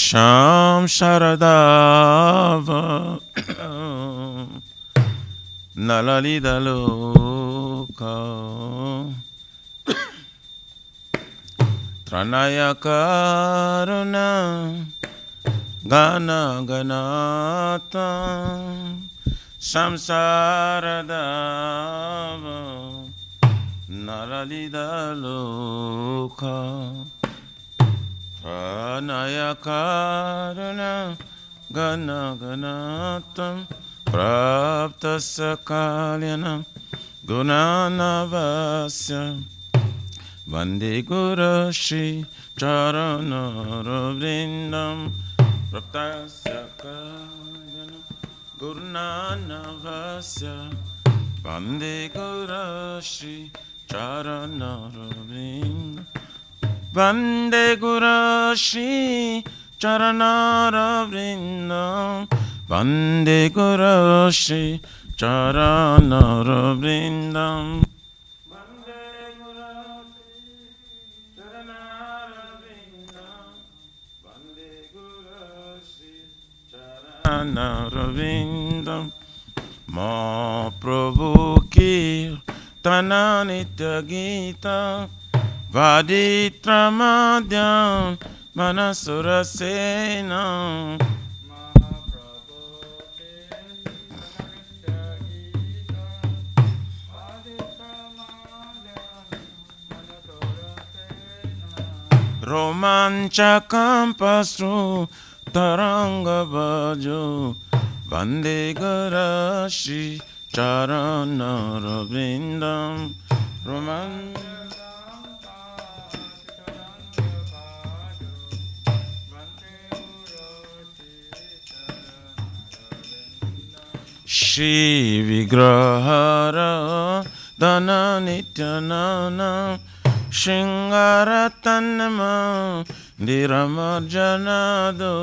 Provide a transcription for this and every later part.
Sham Sharadava Nalalida Loka Tranaya Karuna Gana Ganata Samsaradava Nalalida Loka Pranaya Karuna Gana Ganatam Prapta Sakalyana Gunanavasya Vande Guru Shri Charana Vrindam Prapta Sakalyana Gunanavasya Vande Guru Shri Charana Vrindam Vande Guru Shri Charana Vrindam Vande Guru Shri Charana Vrindam Vande Guru Shri Charana Vrindam Vande Guru Shri Charana Vrindam Ma Prabhu Ki Tana Nitya Gita Vaditra Madhyam Manasura Sena Romancha Kampasru Taranga Bhajo Vande Guru Shri Charana Vrindam Roman Shri Vigrahara Dana Nityanana Shingaratanama Diramarjanado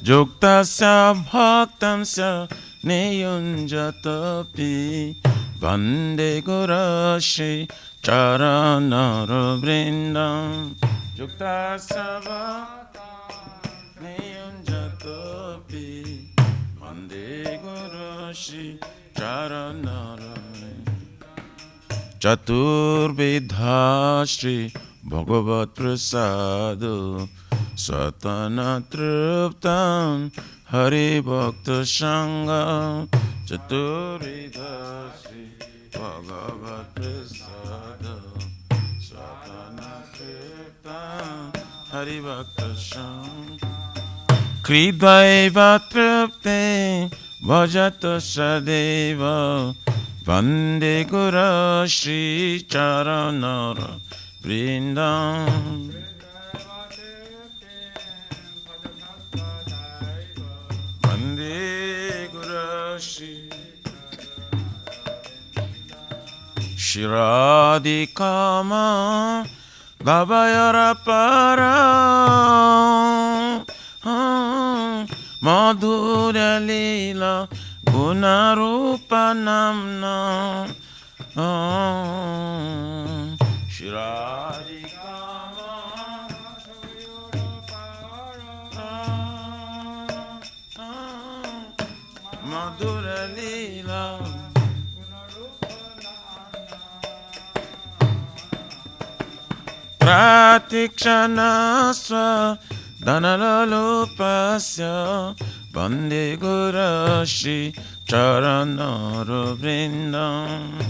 Juktasya Bhaktamsya Niyunjatapi Vande Guru Shri Charana Vrindam Juktasya Bhaktamsya Niyunjatapi Vande Guru Shri Charana Vrindam Chaturvidha Shri Bhagavat Prasado Satana Truptam Hari Bhakta Sangha Chaturvidha Shri Bhagavat Prasada Satana Truptam Hari Bhakta Sangha Kridvaiva Trupte Vajata Sadeva Vande Guru Shri Charana Vrindam Vande Guru Shri Shiradikama Gavayara Para Madhurya Lila Gunarupa Namna Shiradikama Madhurya Lila Pratikshana Dhanalopasya Vande Guru Shri Charana Vrindam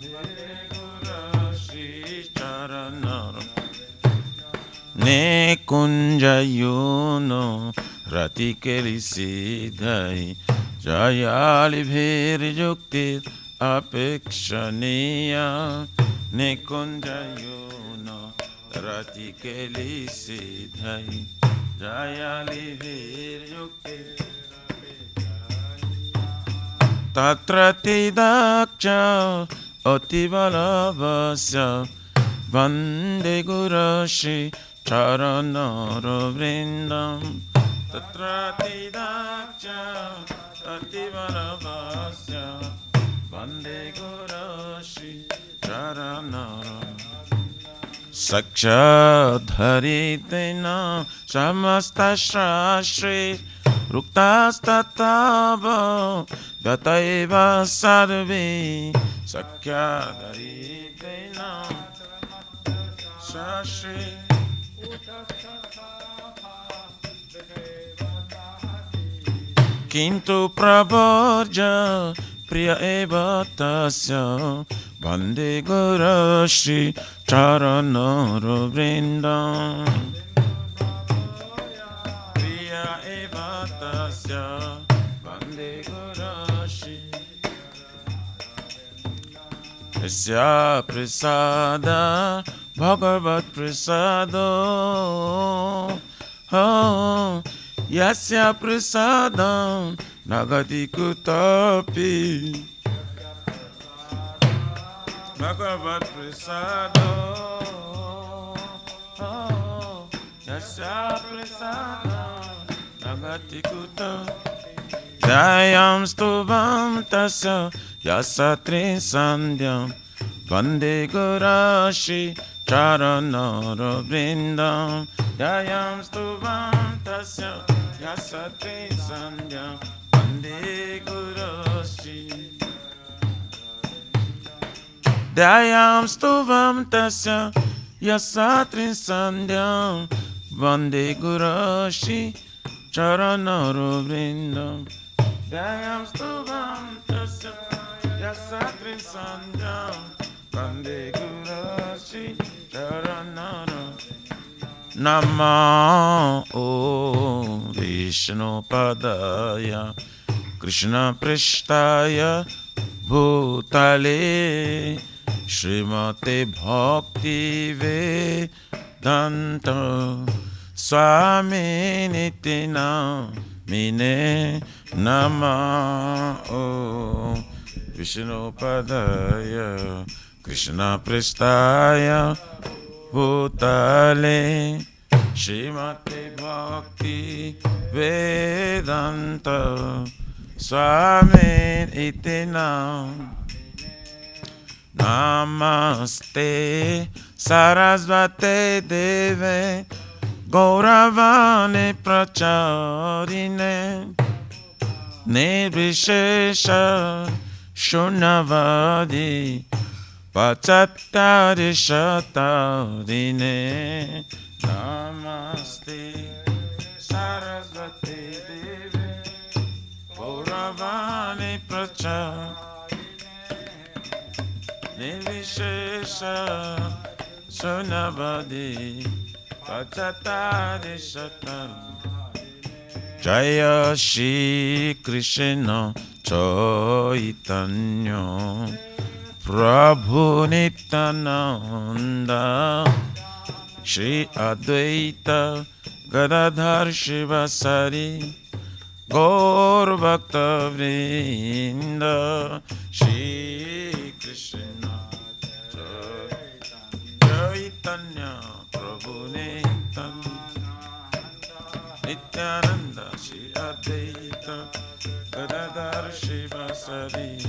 Vande Guru Shri Charana Ne Kunjayuno Ratikeli Siddhai Jayali Bhiri Yukti Apekshaniya Nikunjayuno Ratikeli Siddhai Jayali Viryukti Tatrati Daksha Ativalavasya Vande Guru Shri charanara vrindam tatratidacha tativaravasya vande gurashi charanara sakshadharitena samasta shastri ruktastatava gataiva sarve sakshadharitena shastri kintu pravarja priya eva tasya vande gurashi charanara vrindam priya eva tasya vande gurashi yasya prasada bhagavat prasado yasya prasadam nagati kutapi bhagavat prasado yasya prasadam nagati kutapi dayam stuvam tasya yasatri sandhyam vande gurashi charanara vrindam dayam stuvam tasya yasatri sandhyam vande gurashi dayam stuvam tasya yasatri sandhyam vande gurashi charanara vrindam dayam stuvam tasya yasatri sandhyam vande gurashi charanara Namo Vishnu Padaya Krishna Prishtaya Bhutale Srimate Bhakti Vedanta Swami Nitina Mine Namo Vishnu Padaya Krishna Prishtaya Bhutale Srimate Bhakti Vedanta Swami Itina Namaste Sarasvate Deve Gauravane Pracharine Nirvishesha Shunavadi Pachattari Shatarine Namaste Sarasvati Devi Gauravani Pracharine Nirvishesha Shunavadi Pachattari Shatarine Jaya Shri Krishna Chaitanya Prabhu Nityananda Shri Advaita Gadadhar Shivasari Gaur Bhakta Vrinda Shri Krishna Chaitanya Prabhu Nityananda Shri Advaita Gadadhar Shivasari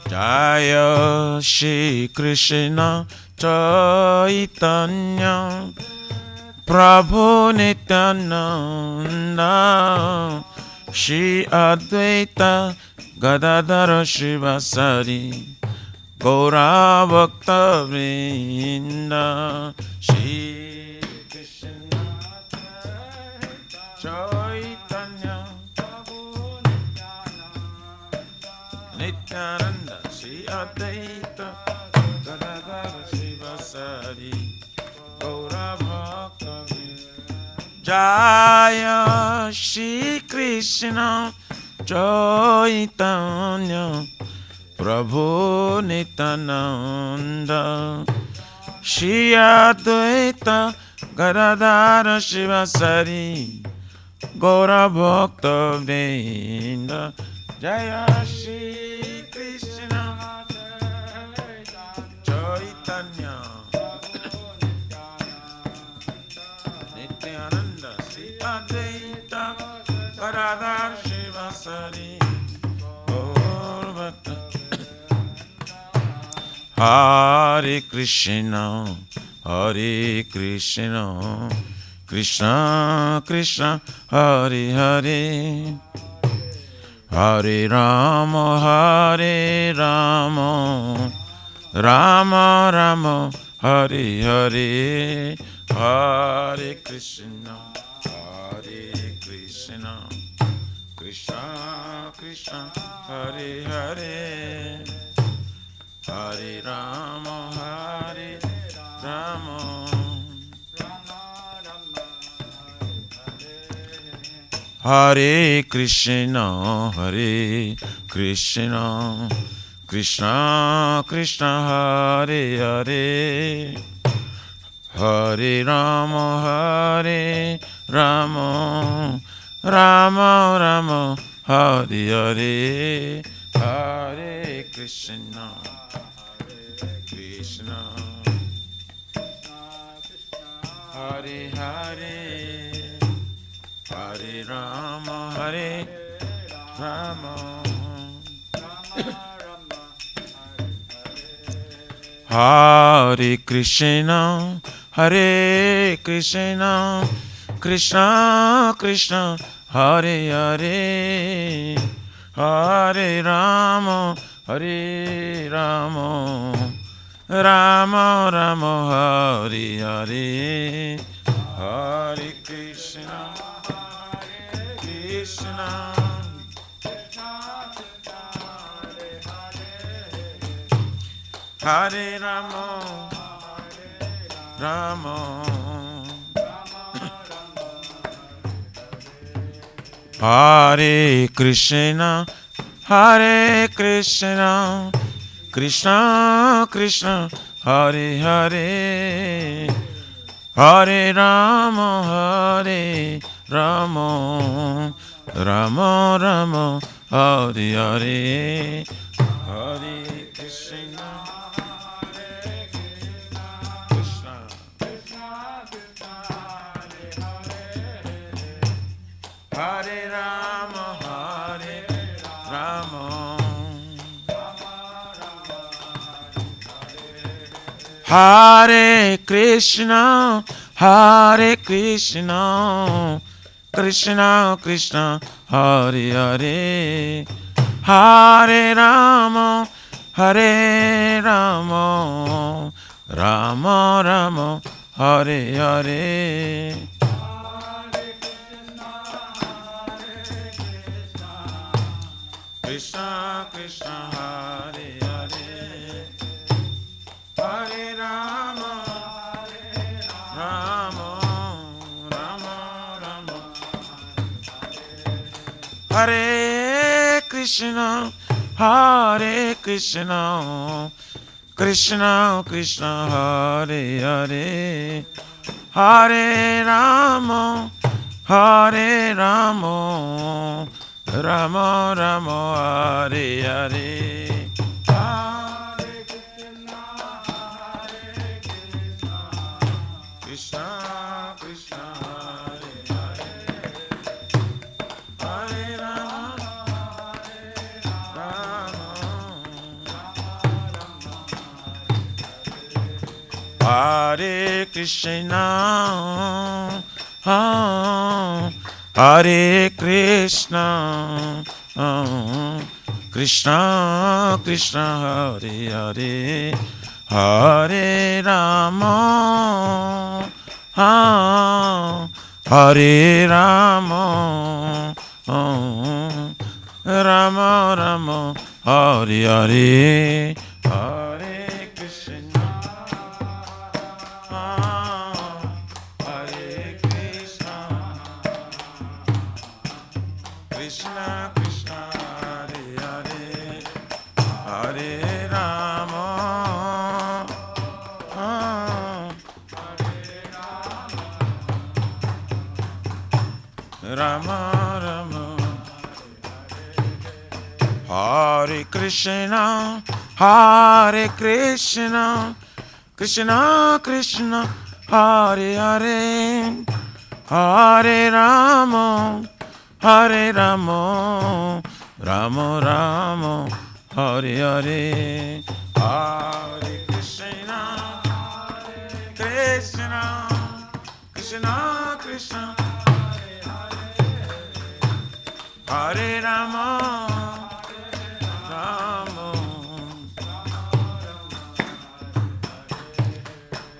Jaya Shri Krishna Chaitanya Prabhu Nityananda Shri Advaita Gadadhara Shivasari Gaura Bhakta Vrinda Shri Krishna Chaitanya Nityananda Shri Advaita Gadadhara Shivasari Gaura Bhakta Jaya Shri Krishna Chaitanya Prabhu Nityananda Shri Advaita Gadadhara Shivasari Gaura Bhakta Vrinda Jaya Shri Krishna Chaitanya Hare Krishna, Hare Krishna, Krishna Krishna, Hare Hare, Hare Rama, Hare Rama, Rama Rama, Hare Hare, Hare Krishna, Hare Krishna, Krishna Krishna, Hare Hare, Hare Rama, Hare Rama, Hare Krishna, Hare Krishna, Krishna Krishna, Hare Hare, Hare Rama, Hare Rama, Rama Rama, Hare Hare, Hare Krishna, Krishna, Hare Hare, Hare Rama, Hare Rama, Hare Krishna, Hare Krishna, Krishna Krishna, Hare Hare, Hare Rama, Hare Rama, Rama Rama, Hare Hare, Hare Krishna, Krishna, Hare Rama, Rama, Hare Krishna, Hare Krishna, Krishna Krishna, Hare Hare, Hare Rama, Hare Rama, Rama Rama, Hare Hare, Hare Krishna, Hare Rama, Hare Rama, Hare Krishna, Hare Krishna, Krishna Krishna, Hare Hare, Hare Rama, Hare Rama, Rama Rama, Hare Hare, Krishna Krishna, Hare Hare, Hare Rama, Rama Rama Rama, Hare Krishna, Hare Krishna, Krishna Krishna, Hare Hare, Hare Rama, Hare Rama, Rama Rama, Hare Hare, Hare Krishna, Hare Krishna, Krishna Krishna, Hare Hare, Hare Rama, Hare Krishna, Hare Krishna, Krishna Krishna, Hare Hare, Hare Rama, Hare Rama, Rama Rama, Hare Hare, Hare Krishna, Hare Krishna, Krishna Krishna, Hare Hare, Hare Rama, Rama Rama, Hare Krishna, Hare Krishna, Krishna Krishna, Hare Hare, Hare Rama, Hare Rama, Rama Rama, Hare Hare, Hare Krishna Krishna Hare Rama Rama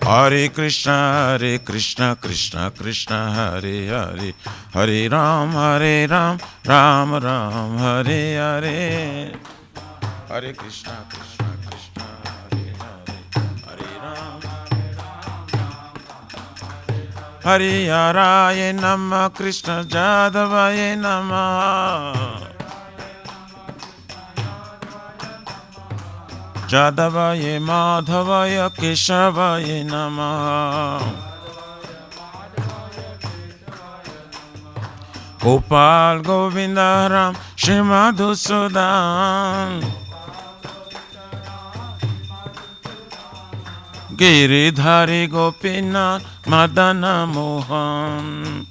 Hare Krishna Krishna Krishna Hare Hare Hare Ram Ram Ram Hare Hare Hare Krishna Krishna Krishna Hare Hare Hare Ram Hare Haraye Namah Krishna Jadavaye Namah Jadavaye Madhavaya Keshavaya Namah Gopal Govinda Ram Shri Madhusudan Giridhari Gopinath Madana Mohan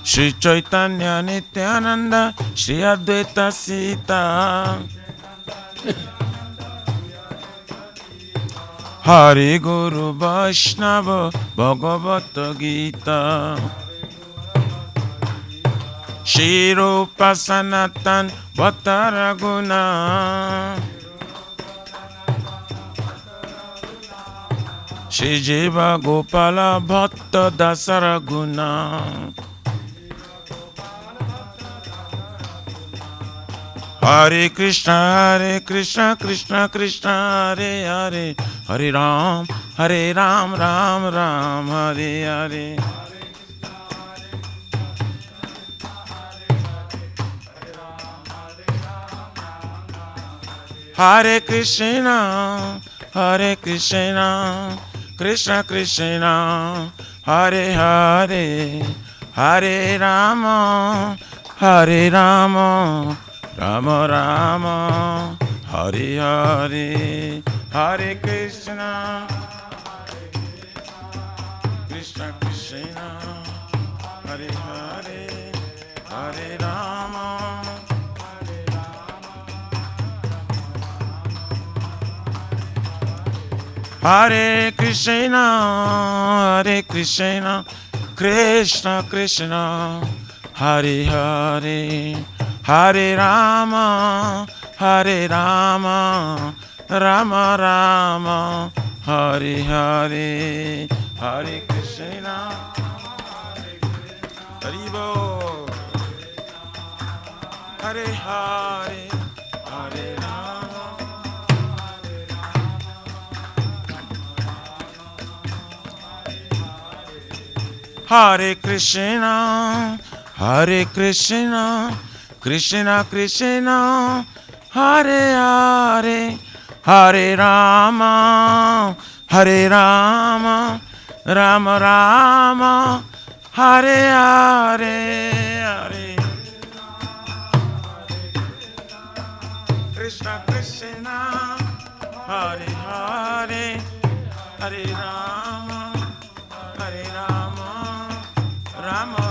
Shri Chaitanya Nityananda Shri Advaita Sita Hari Guru Vaishnava Bhagavata Gita Shri Rupa Sanatan Vataraguna Shri Jiva Gopala Bhatta Dasaraguna Hare Krishna Krishna Krishna Hare Hare Hare Ram Ram Ram Hare Hare Hare Krishna Krishna Krishna Hare Hare Hare Rama Rama Rama Hare Hare Hare Krishna Krishna Krishna Hare Hare Hare Rama Hare Krishna Krishna Krishna Hare Hare Hare Rama Rama Rama Hare Hare Hare Krishna Hare Bol Hare Hare Hare Rama Hare Krishna Krishna Krishna Hare Hare Hare Rama Rama Rama Hare Hare Krishna Krishna Hare Hare Hare Rama Rama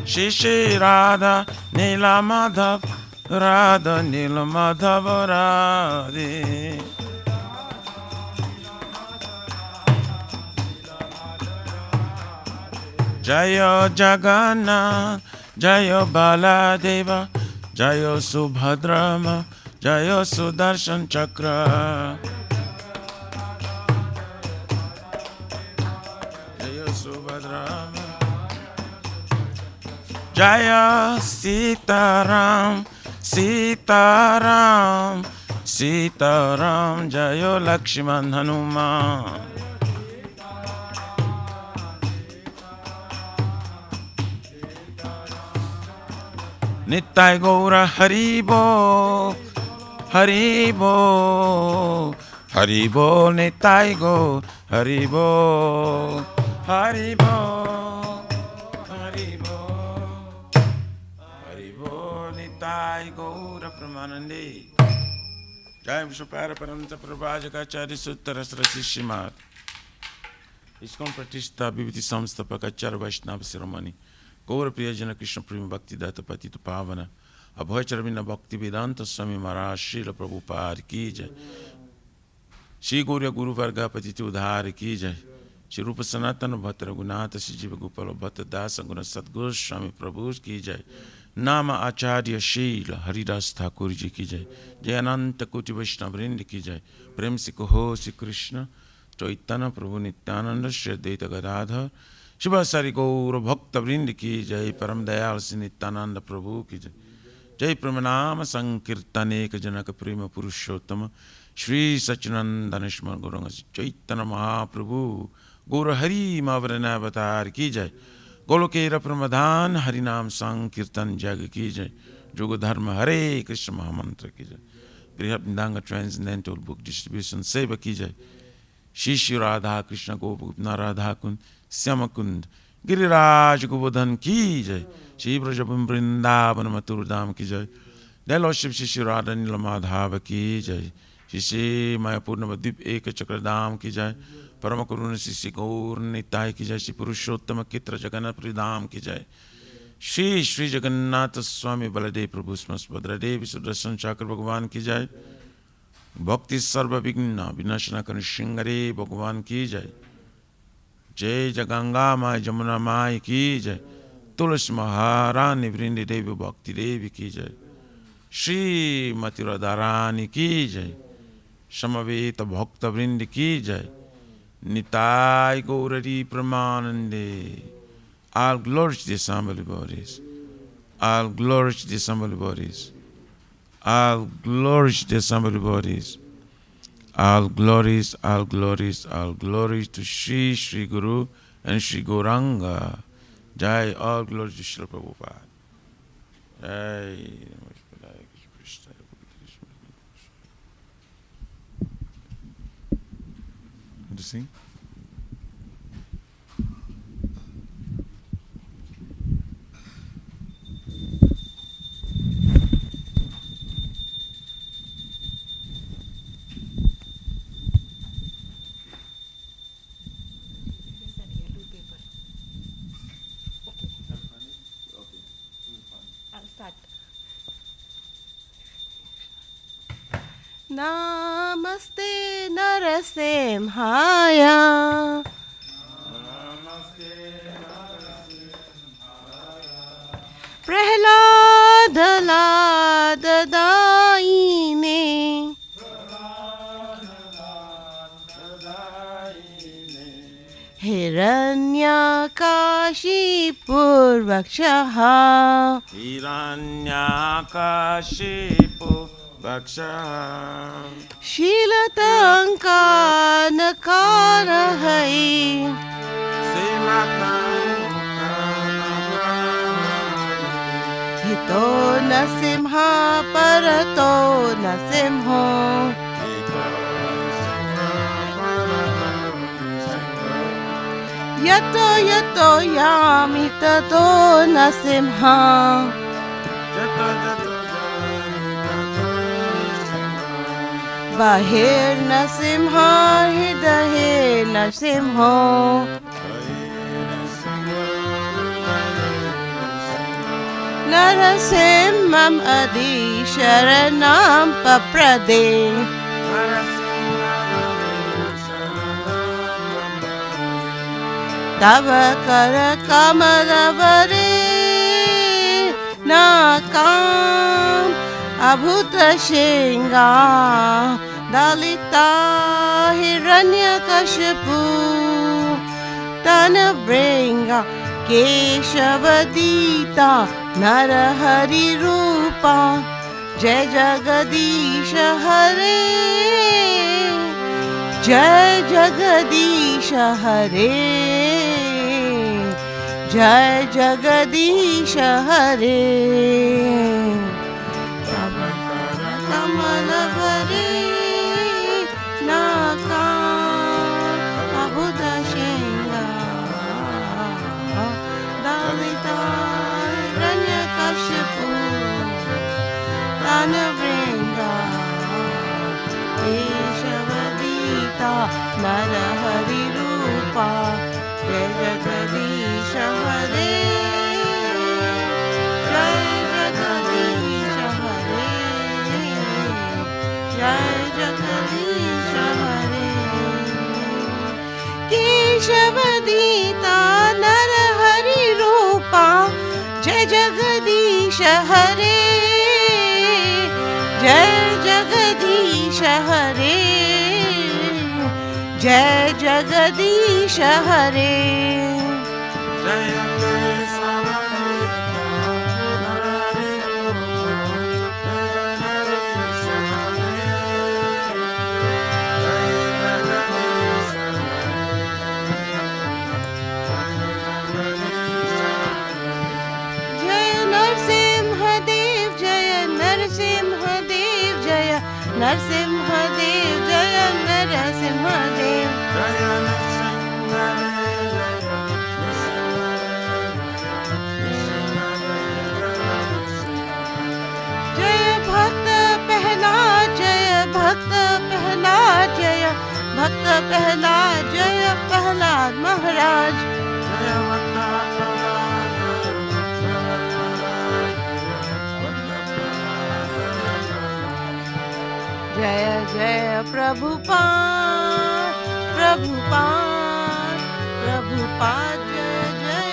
Shri Radha Nila Madhav Radha Nila Madhav Radhe Jaya Jagannath Jaya Baladeva Jaya Subhadrama Jaya Sudarshan Chakra Jaya Subhadrama Jaya Sitaram Sitaram Jaya Lakshman Hanuman Nittai Gaura Haribo Haribo Haribo Nittai Gaur Haribo Haribo Nittai Gaura Pramanande Jai Vishwapara Paramita Prabhajakacharya Suttara Srasishimat ISKCON Pratishta Bhiviti Samstapakacharya Vaishnava Siramani Gaura Priyajana Krishna Prima Bhakti Data Patita Pavana अभयचर बिना भक्ति वेदांत स्वामी महाराज श्रील प्रभुपाद की जय। श्री गौर्य गुरु वर्गापति उद्धार की जय। श्री रूप सनातन भट्ट रघुनाथ श्री जीव गोपाल भट्ट दास गुण सदगुरु स्वामी प्रभु की जय। नाम आचार्य शील हरिदास ठाकुर जी की जय। जय अनंत कोटि वैष्णव वृंद की जय। प्रेम से कहो श्री कृष्ण चैतन्य प्रभु नित्यानंद श्री अद्वैत गदाधर शिवासारि गौर भक्त वृंद की जय। परम दयाल श्री नित्यानंद प्रभु की जय। जय प्रेम नाम संकीर्तनेक जनक प्रेम पुरुषोत्तम श्री सच्चिदानंद स्मरण गौरंग चैतन्य महाप्रभु गौर हरि मावरणावतार की जय। गोलोकेर प्रमदान हरिनाम संकीर्तन जग की जय। जुग धर्म हरे कृष्ण महामंत्र की जय। बृहदांग ट्रांसेंडेंटल बुक डिस्ट्रीब्यूशन सेवा की जय। श्री श्री राधा कृष्ण गोपना राधा कुंद श्याम कुंद गिरिराज गोवर्धन की जय। श्री ब्रज वृंदावन मथुर धाम की जय। जय लॉर्डशिप श्री श्री राधा नील माधव की जय। श्री श्री मायापुर नवद्वीप एक चक्रधाम की जय। परम करुण श्री श्री गौर निताय की जय। श्री पुरुषोत्तम कित्र जगन्नाथ धाम की जय। श्री श्री जगन्नाथ स्वामी बलदेव प्रभु भद्रदेव सुदर्शन चक्र भगवान की जय। भक्ति सर्व विघ्न विनाशना कर सिंगरे भगवान की जय। जय जगंगा माय जमुना माय की जय। तुलसी महारानी वृंदी देवी भक्ति देवी की जय। श्री मथुरा रानी की जय। समवेत भक्त वृंद की जय। Nitai Gauri प्रमानंदे। All glory to the assembly bodies. All glory to the assembly bodies. All glories to the assembly bodies. All glories, all glories, all glories to Shri Shri Guru and Shri Gauranga. Jai, all glories to Shri Prabhupada. Jai. Want to sing? Namaste Narasimhaya. Prahlada Lada Daine. Hiranyakashipur Vakshaha. Hiranyakashipu Vaksha. Shilatanka nakara hai. Hito nasimha parato nasimho. Yato yato yami tato nasimha. Bahir nasimha hidahir nasimho. Narasimham adi sharanam paprade. Tava kara kamaravare nakam abhuta shinga dalita hiranyakashipu tanabringa keshavadita narahari rupa jai jagadisha hare jai jagadisha hare jai jagadisha hare Kamalavare Naka Abhuda Shinga Dalita Ranyakashipu Tanabringa Keshavadita Narahari Rupa Jai Jagadisha Hare Jai Jagadisha Jagdish हरे, जय जगदीश हरे, जय जगदीश हरे। नरसिंहदेव जय नरसिंहदेव, जय भक्त प्रहलाद, जय भक्त प्रहलाद, जय भक्त प्रहलाद, जय प्रहलाद महाराज। जय जय प्रभुपाद, प्रभुपाद, प्रभुपाद, जय जय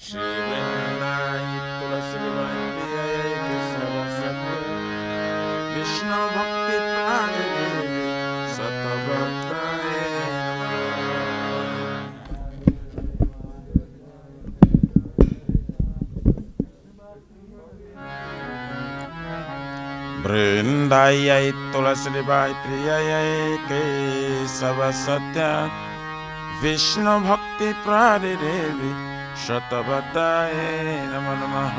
श्री वृंदाई तुलसी विष्णु भक्ति प्राण सतभक्ताय वृंदाई तुलसी प्रिय केशव सत्य विष्णु भक्ति प्राण देवी शतभक्ताय नमो नमः।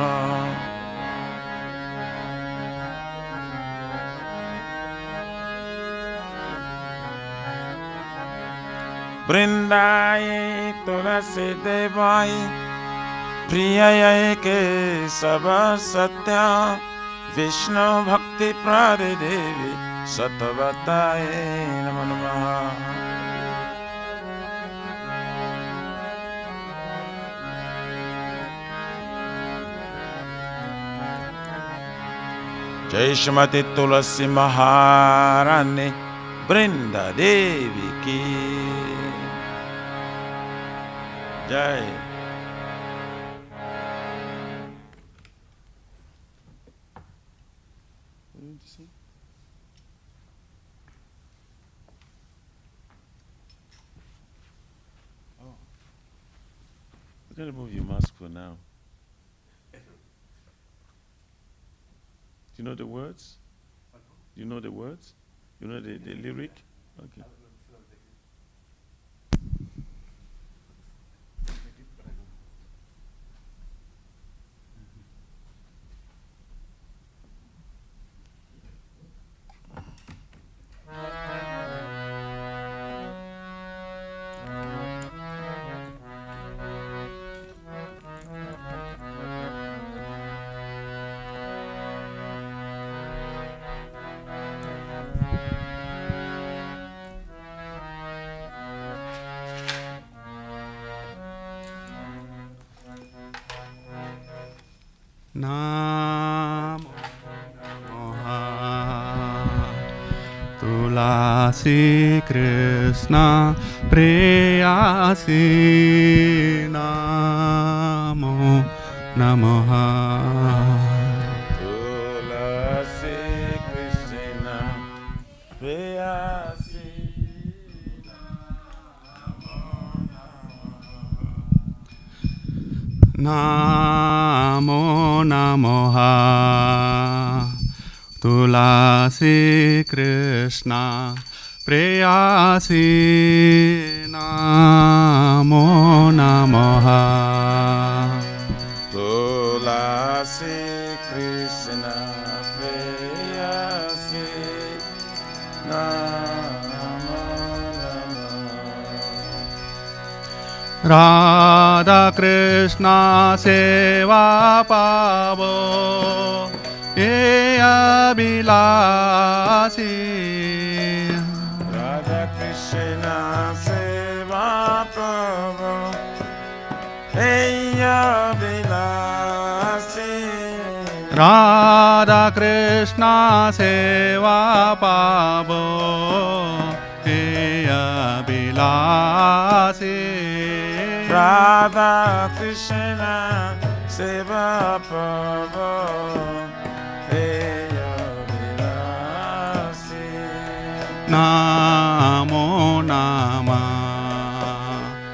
वृंदाय तुलसी देवाय प्रिय केशव सत्य विष्णु भक्ति प्राण देवी शतभक्ताय नमो नमः। जय श्रीमती तुलसी महारानी वृंदा देवी की जय। I'm gonna move your mask for now. Do you know the words? Do you know the words? You know the lyric? Okay. Namo Tulasi Krishna Preyasi Namo Namaha Tulasi Krishna Preyasi Namo Namaha Tulasi Krishna Preyasi Namo Namaha Tulasi Krishna Preyasi Namo Namaha Radha Krishna सेवा पावो ये अभिलाषी राधा कृष्ण सेवा पावो हे अभिलाषी राधा कृष्णा सेवा पावो हे अभिलाषी राधा कृष्ण सेवा पावो हे अभिलाषी नमो नमः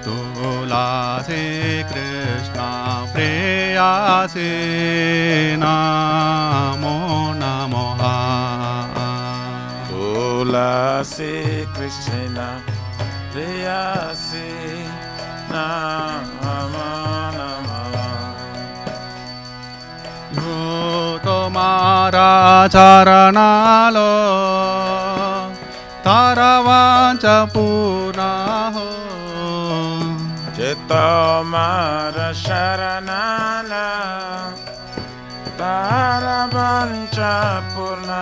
तुलसी कृष्ण प्रेयसी नमो नमः तुलसी कृष्ण प्रेयसी नमो नमः तुम्हारा चरणालो तारा वांछा पूर्ण हो तुम्हार शरणा तारा वांछा पूर्ण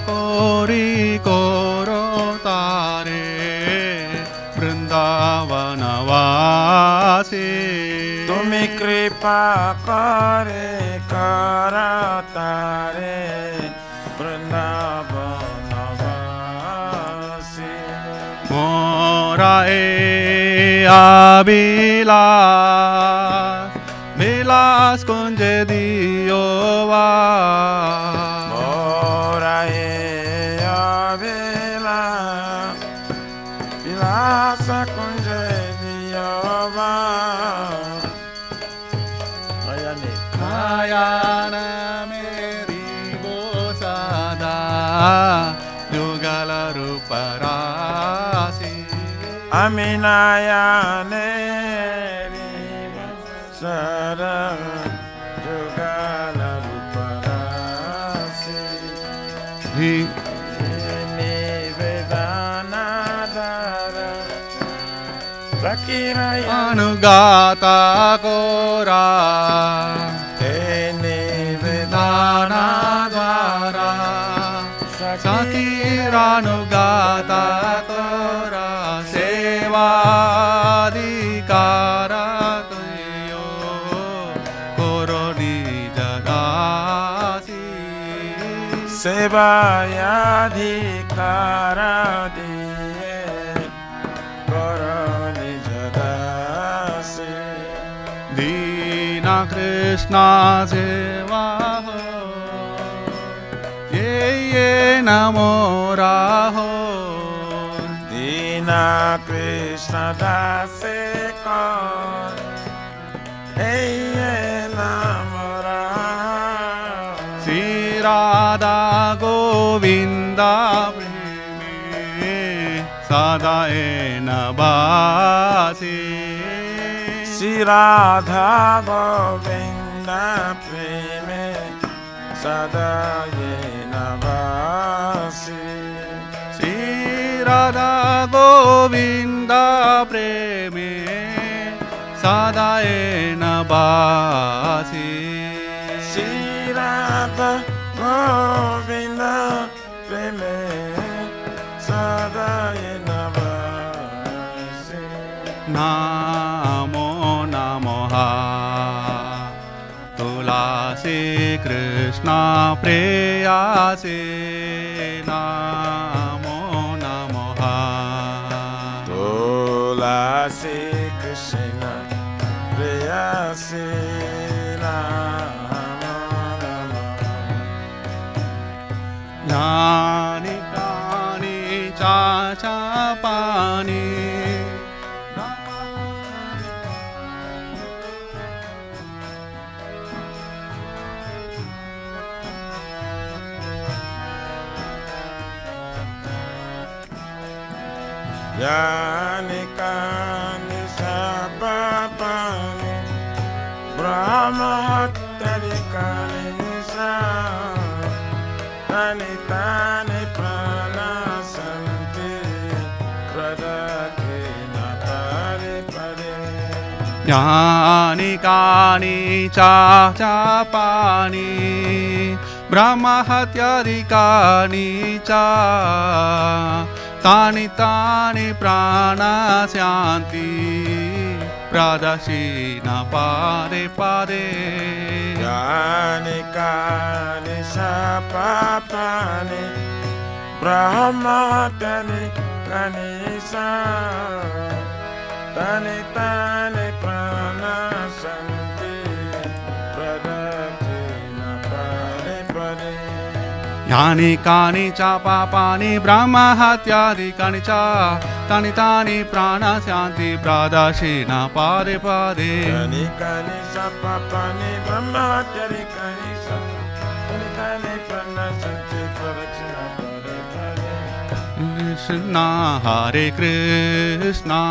कोरी कोरो तारे वृंदावनवासी तुम्हें कृपा करे कर तारे वृंदावनवासी मोरा अभिलाष विलास कुंज दियो वा मोरा अभिलाष विलास कुंज दियो वा आयान मेरी गो सदा युगल रूप राशि अमिनायाने सदा जुगल रूप राशि निवेदना दर प्रकिरया अनुगाता कोरा निवेदना द्वारा सखीरानुगाता कोरा सेवाधिकारा तुयो कोरोनी जगासी सेवायाधिकार दिए करोनि जदासी दीना कृष्णा सेवा हो ये नमो राहो दीना कृष्ण दासे कौन हे नामरा श्री राधा गोविंदा प्रेमे सदा नबासी श्री राधा गोविंद प्रेमे सदा ये नवासी श्री राधा गोविंदा प्रेमे सदा नबासी श्री राधा गोविंद प्रेमे सदा ये नवासी नमो नमः तुलसी कृष्ण प्रेयसी नमो नमः तुलसी कृष्ण प्रेयसी नमो नमः ज्ञानी कानि चाचा पानी यानिकानि सापापानि ब्रह्महत्यादिकानि तानि तानि प्रणाशन्ति क्रदकेन यानि कानि चापानि ब्रह्महत्यादिकानि च तानि तानि प्राणास्यान्ति प्रदक्षिण पादे पादे यानि कानि पापानि ब्रह्महत्यादिकानि च तानि तानि प्राणास्यान्ति प्रदक्षिण पादे पादे यानि कानि च पापानि ब्रह्महत्यादिकानि च तानि तानि प्राणास्यान्ति प्रदक्षिण पादे पादे यानि कानि च पापानि ब्रह्महत्यादिकानि च तानि तानि प्राणास्यान्ति प्रदक्षिण पादे पादे Krishna Hare Krishna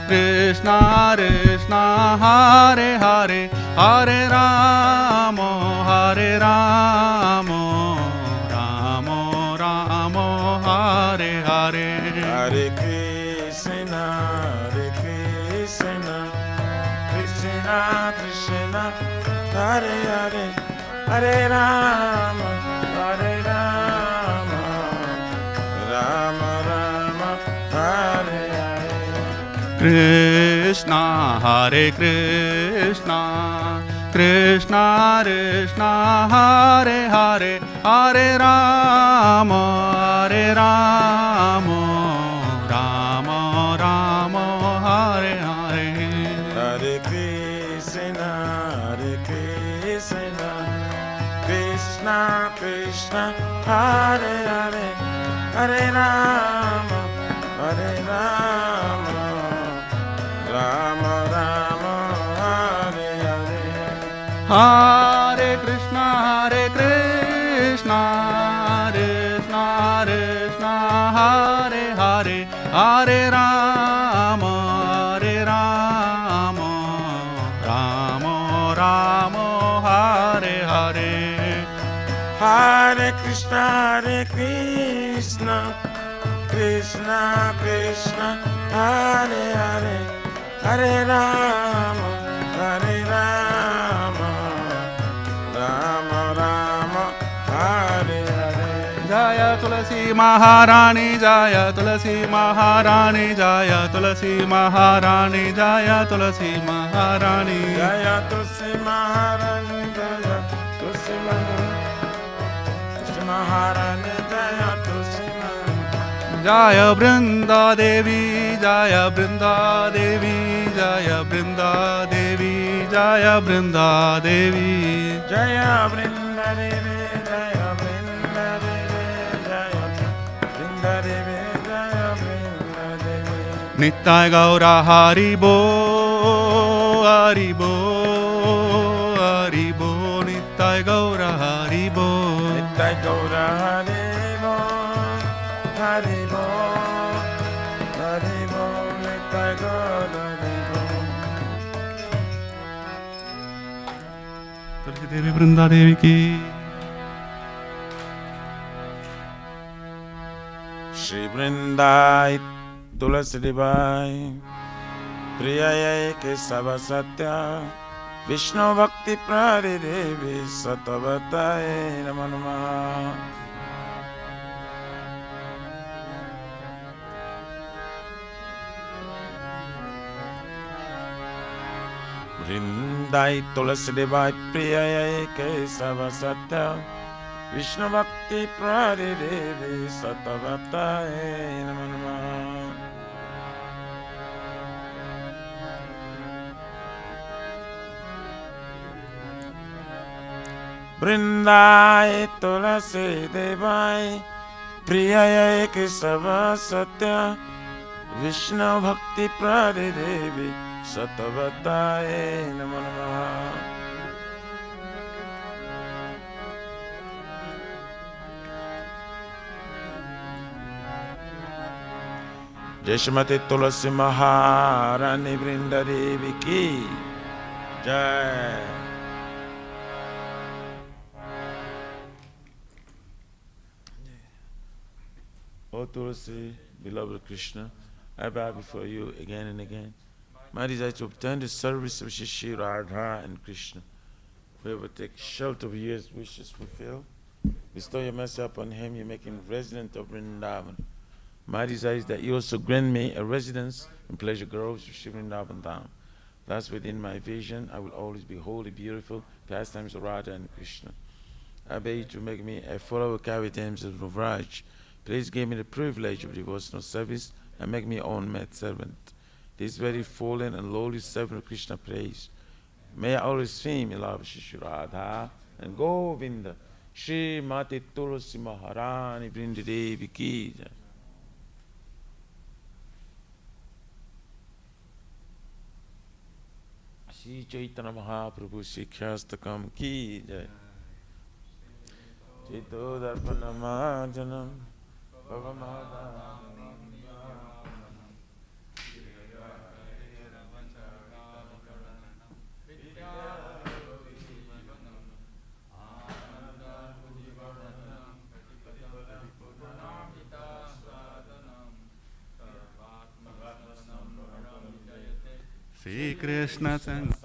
Krishna Krishna Hare Hare Hare Ramo Hare Ramo Ramo Ramo Hare Hare Hare Krishna Krishna Krishna Hare Hare Hare Rama Hare Rama Rama Rama Hare Hare Krishna Hare Krishna Krishna Krishna Hare Hare Hare Rama Hare Rama Rama Rama Hare Hare Hare Krishna Krishna Krishna Hare Hare Hare Rama Hare Rama Rama Rama Hare Hare Hare Krishna Krishna Krishna Krishna Hare Hare Hare Rama Hare Rama Rama Rama Hare Hare Hare Krishna Krishna Krishna Hare Hare Hare Rama Hare Rama Rama Rama Hare Hare Jaya Tulasi Maharani Jaya Tulasi Maharani Jaya Tulasi Maharani Jaya Tulasi Maharani Jaya Tulsi Maharani Jaya Tulsi Maharani Jaya Tulsi Maharani Jaya Brinda Devi Jaya Brinda Devi Jaya Brinda Devi Jaya Brinda Devi Jaya Brinda Devi Jaya Brinda Devi Jaya Brinda Devi Jaya Brinda Devi Nittai Gaura Haribo Haribo Haribo Nittai Gaura Haribo Nittai Gaura Haribo Haribo Haribo Nittai Gaura Haribo Tulsi Devi Brinda Devi ki Shri Vrindai Tulasi Devi Priyayai Kesava Satya Vishnu Bhakti Prari Devi Satavataye Namo Namaha Vrindai Tulasi Devi Priyayai Kesava Satya Vishnu Bhakti Prari Devi Satavataye Namo Namaha Vrindai Tulasi Devi Priyayai Kesava Satya Vishnu Bhakti Prari Devi Satavataye Namo Namaha Jai Shrimati Tulasi Maharani Vrinda Devi ki Jai. O Tulasi, beloved Krishna, I bow before you again and again. My desire to obtain the service of Shri Radha and Krishna. Whoever takes shelter of his wishes fulfilled, bestow your mercy upon him, you make him resident of Vrindavan. My desire is that you also grant me a residence in pleasure groves of Shri Vrindavan Dham. Thus within my vision, I will always be wholly beautiful, pastimes of Radha and Krishna. I beg you to make me a follower of Kavitams of Vraj. Please give me the privilege of devotional service and make me own maid servant. This very fallen and lowly servant of Krishna praise. May I always fame in love Shri Radha and Govinda. Shri Mati Tulsi Maharani Vrindadevi Ki Jai. Shri Chaitanya Mahaprabhu Shiksastakam Ki Jai. Chito Darpana Majanam Bhavamada. Sri Krishna Sang.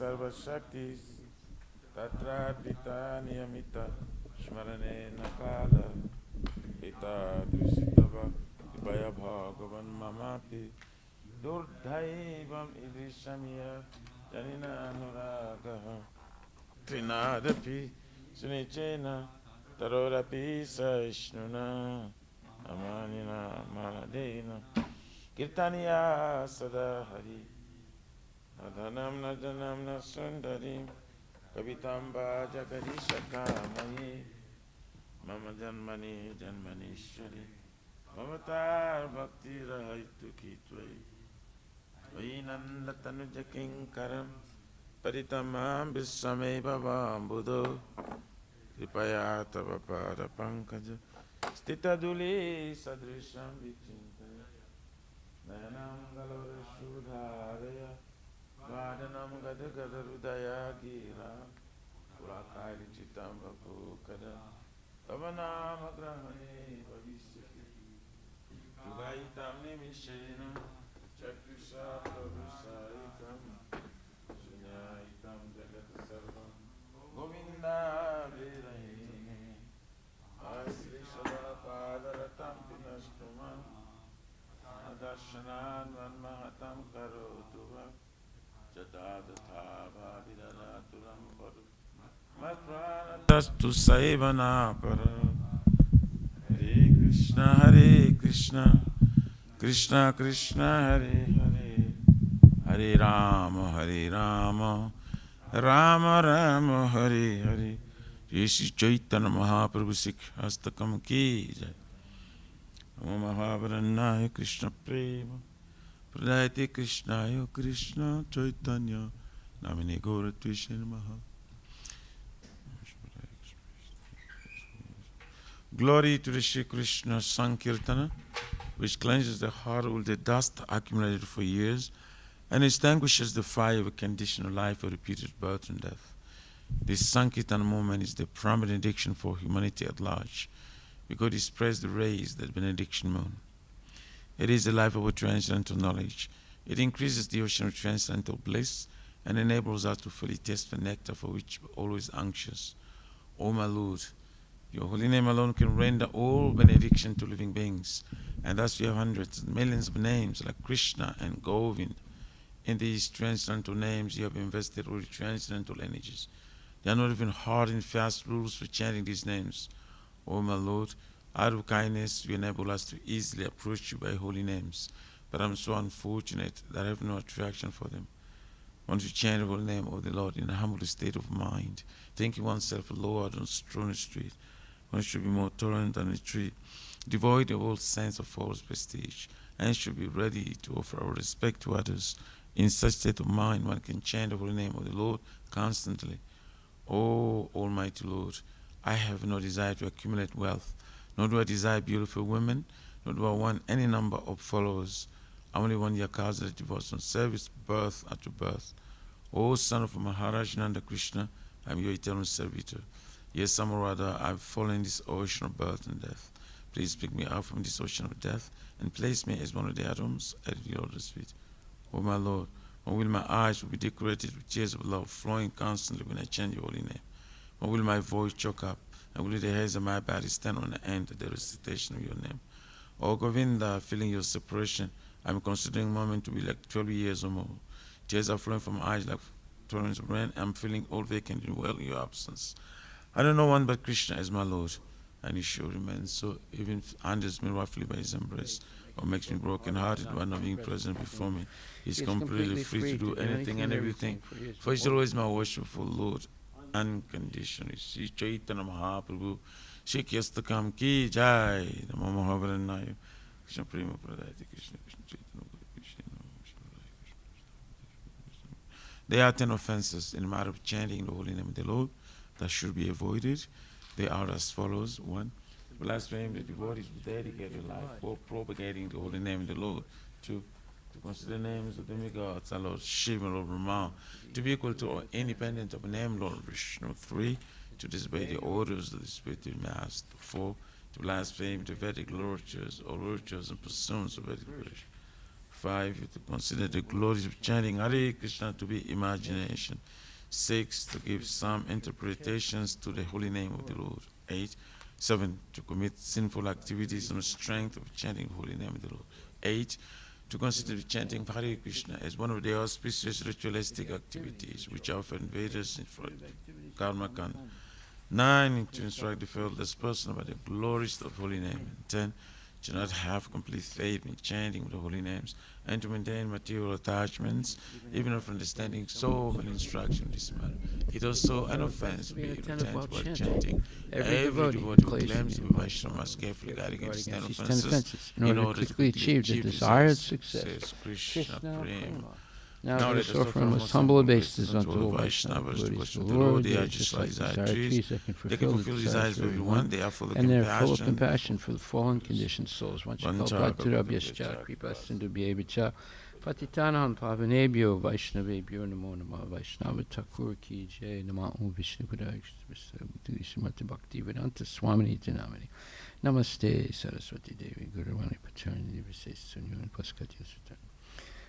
Sarva Shaktis Tatra Pita Niyamita Shmarane Nakala Ita Drisitava Vipaya Bhagavan Mamati Durdhaivam Idrishamya Janina Anuragaha Trinadapi Sunichena Tarorapi Saishnuna Amanina Maladena Kirtaniya Sadahari Adhanam Najanam Nasundarim Kavitamba Jagadishakamayi Mama Janmani Janmanishwari Mamatar Bhakti Rahaitu Kitwai Vainandatanu Jakinkaram Paritamam Bisame Bhavam Buddho Kripaya Tava Pada Pankaja Stitaduli Sadrisham Vichintaya Nayanam Galora Shudharaya Vadanam Gada Gada Rudaya Gira Purakari Chitam Bhakukada Pavanam Agrahane Bhavishyati Yugaitam Nimishena Chakrusha Prabhusarikam Sunyaitam Jagat Sarvam Govinda Virahine Asri Sadara Padaratam Pinashtuman Adashanan Vanmahatam Karotuva Jadadata Bhavidadaturam Padu Matrana Tastu Saivana Para Hare Krishna Krishna Krishna Hare Hare Hare Rama Rama Rama Hare Hare Shri Chaitanya Mahaprabhu Sikhastakam Ki Jai Namo Mahavarannaya Krishna Prema Pradayate Krishnaya Krishna Chaitanya Namine Gauratvishe Namaha. Glory to the Shri Krishna Sankirtana, which cleanses the heart of the dust accumulated for years and extinguishes the fire of a conditional life of repeated birth and death. This Sankirtana movement is the prime benediction for humanity at large, because it spreads the rays that benediction moon. It is the life of a transcendental knowledge. It increases the ocean of transcendental bliss and enables us to fully taste the nectar for which we're always anxious. O my Lord, your holy name alone can render all benediction to living beings, and thus we have hundreds and millions of names like Krishna and Govind. In these transcendental names you have invested all the transcendental energies. There are not even hard and fast rules for chanting these names. O my Lord, out of kindness you enable us to easily approach you by holy names, but I'm so unfortunate that I have no attraction for them. Once you chant the holy name of the Lord in a humble state of mind, thinking oneself a Lord on a stony street, one should be more tolerant than a tree, devoid of all sense of false prestige, and should be ready to offer our respect to others. In such state of mind, one can chant the holy name of the Lord constantly. O Almighty Lord, I have no desire to accumulate wealth, nor do I desire beautiful women, nor do I want any number of followers. I only want your cause of devotion service, birth after birth. O son of Maharaj Nanda Krishna, I am your eternal servitor. Yes, some or other, I have fallen in this ocean of birth and death. Please pick me up from this ocean of death and place me as one of the atoms at your Lord's feet. O my Lord, when will my eyes will be decorated with tears of love flowing constantly when I chant your holy name? When will my voice choke up, and will the hairs of my body stand on the end at the recitation of your name? O Govinda, feeling your separation, I'm considering a moment to be like 12 years or more. Tears are flowing from my eyes like torrents of rain. I'm feeling all vacant and well in your absence. I don't know one but Krishna as my Lord, and he sure remains so, even handles me roughly by his embrace, or makes me broken-hearted by not being present before me. He's completely free to do anything and everything, for he's always my worshipful Lord, unconditionally. Shri Chaitanya Mahaprabhu, Shri Kyastakam Ki Jai, Namo Mahabharanayu, Krishna Prema Pradayati, Krishna Krishna Chaitanya Krishna. There are 10 offenses in the matter of chanting the holy name of the Lord that should be avoided. They are as follows. 1. Blaspheme the devotees who dedicate their life for propagating the holy name of the Lord. 2. To consider names of demigods, our Lord Shiva, Lord Brahma, to be equal to or independent of a name, Lord Vishnu. 3. To disobey the orders of the spiritual master. 4. To blaspheme the Vedic literatures or literatures and pursuits of Vedic literature. 5. To consider the glories of chanting Hare Krishna to be imagination. 6. To give some interpretations to the holy name of the Lord. 7. To commit sinful activities on the strength of chanting the holy name of the Lord. 8. To consider chanting Hare Krishna as one of the auspicious ritualistic activities which are often Vedas in Karma Kanda. 9. To instruct the fearless person about the glories of the holy name. And 10. To not have complete faith in chanting the holy names, and to maintain material attachments, even if understanding so many instructions in this matter. It is also an offense to be attentive while chanting. Every devotee who claims to be Vaishnava must carefully guard against 10 offenses in order to quickly achieve the desired success. Krishna Prema. Now let us offer most humble obeisances unto all Vaishnavas, devotees of the Lord. They are just like desire trees. They can fulfill the desires of everyone. They are full of compassion. And they are full of compassion for the fallen conditioned souls. Vanchakalpatarabhyascha kripa sindhubhyeva patitanam pavanebhyo Vaishnavebhyo namo namah. Vaishnava Thakur ki jai. Namah Om Vishnu Padaya Srimati Bhaktivedanta Swamini Namani. Namaste Saraswati Devi Guruvani Pacharini Vises Sunyun Paskatya Sutan.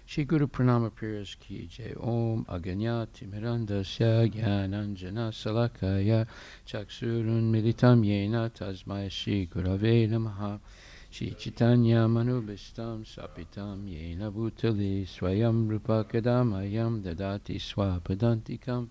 Shri Guru Pranama Prayers Ki Jai. Om Aganyati Mirandasya Gyananjana Salakaya Chaksurun Militam Yena Tasmaya Shri Gurave Namaha. Shri Chaitanya Manubhistam Sapitam Yena Bhutali Swayam Rupa Kadamayam Dadati Swapadantikam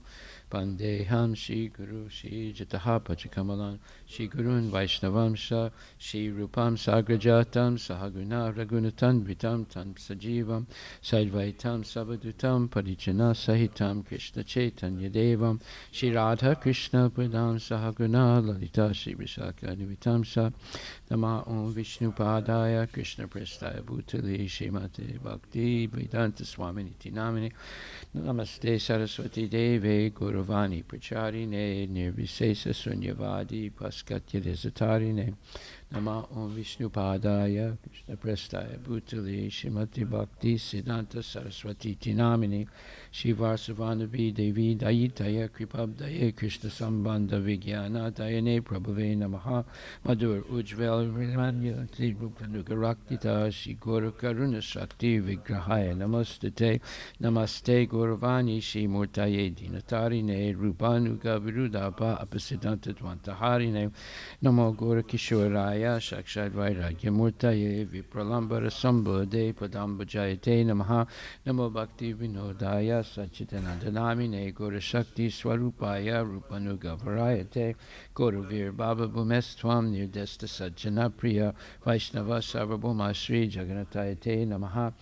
Pandeham Shri Guru Shri Jataha Pachakamalan Shri Gurun Vaishnavamsha Shri Rupam Sagrajatam Sahaguna Ragunatan Vitam Tam Sajivam Saidvaitam Savadutam Parichana Sahitam Krishna Chaitanya Devam Shri Radha Krishna Padam Sahaguna Lalita Shri Vishaka Vitam Sa Nama Om Vishnu Padaya Krishna Prestaya Bhutali Shrimate Bhakti Vedanta Swaminiti Namini Namaste Saraswati Devi Guruvani Pracharine Nirvisesa Sunyavadi Paskatya Desatarine Nama Om Vishnu Padaya Krishna Prestaya Bhutali Shrimati Bhakti Siddhanta Saraswati Tinamini Shivarsavanavi Devi Dayitaya Kripabdaye Krishna Sambandha Vigyana Dayane Prabhave Namaha Madhur Ujvel Rimanya Nugarakita Shri Guru Karuna Shakti Vigrahaya Namastate Namaste Guruvani Shri Murtaye Dinatarine Rupanuga Virudapa Apasiddhanta Dvantaharine Namo Guru Kishoraya Shakshad Vairagya Murtaye Vipralambara Sambhade Padambajayate Namaha Namo Bhakti Vinodaya Sachitanandanamine Guru Shakti Swarupaya Rupanuga Varayate Guru Vir Baba Bhumestvam Nirdesta Sajjana Priya Vaishnava Sarvabhuma Sri Jaganatayate Namaha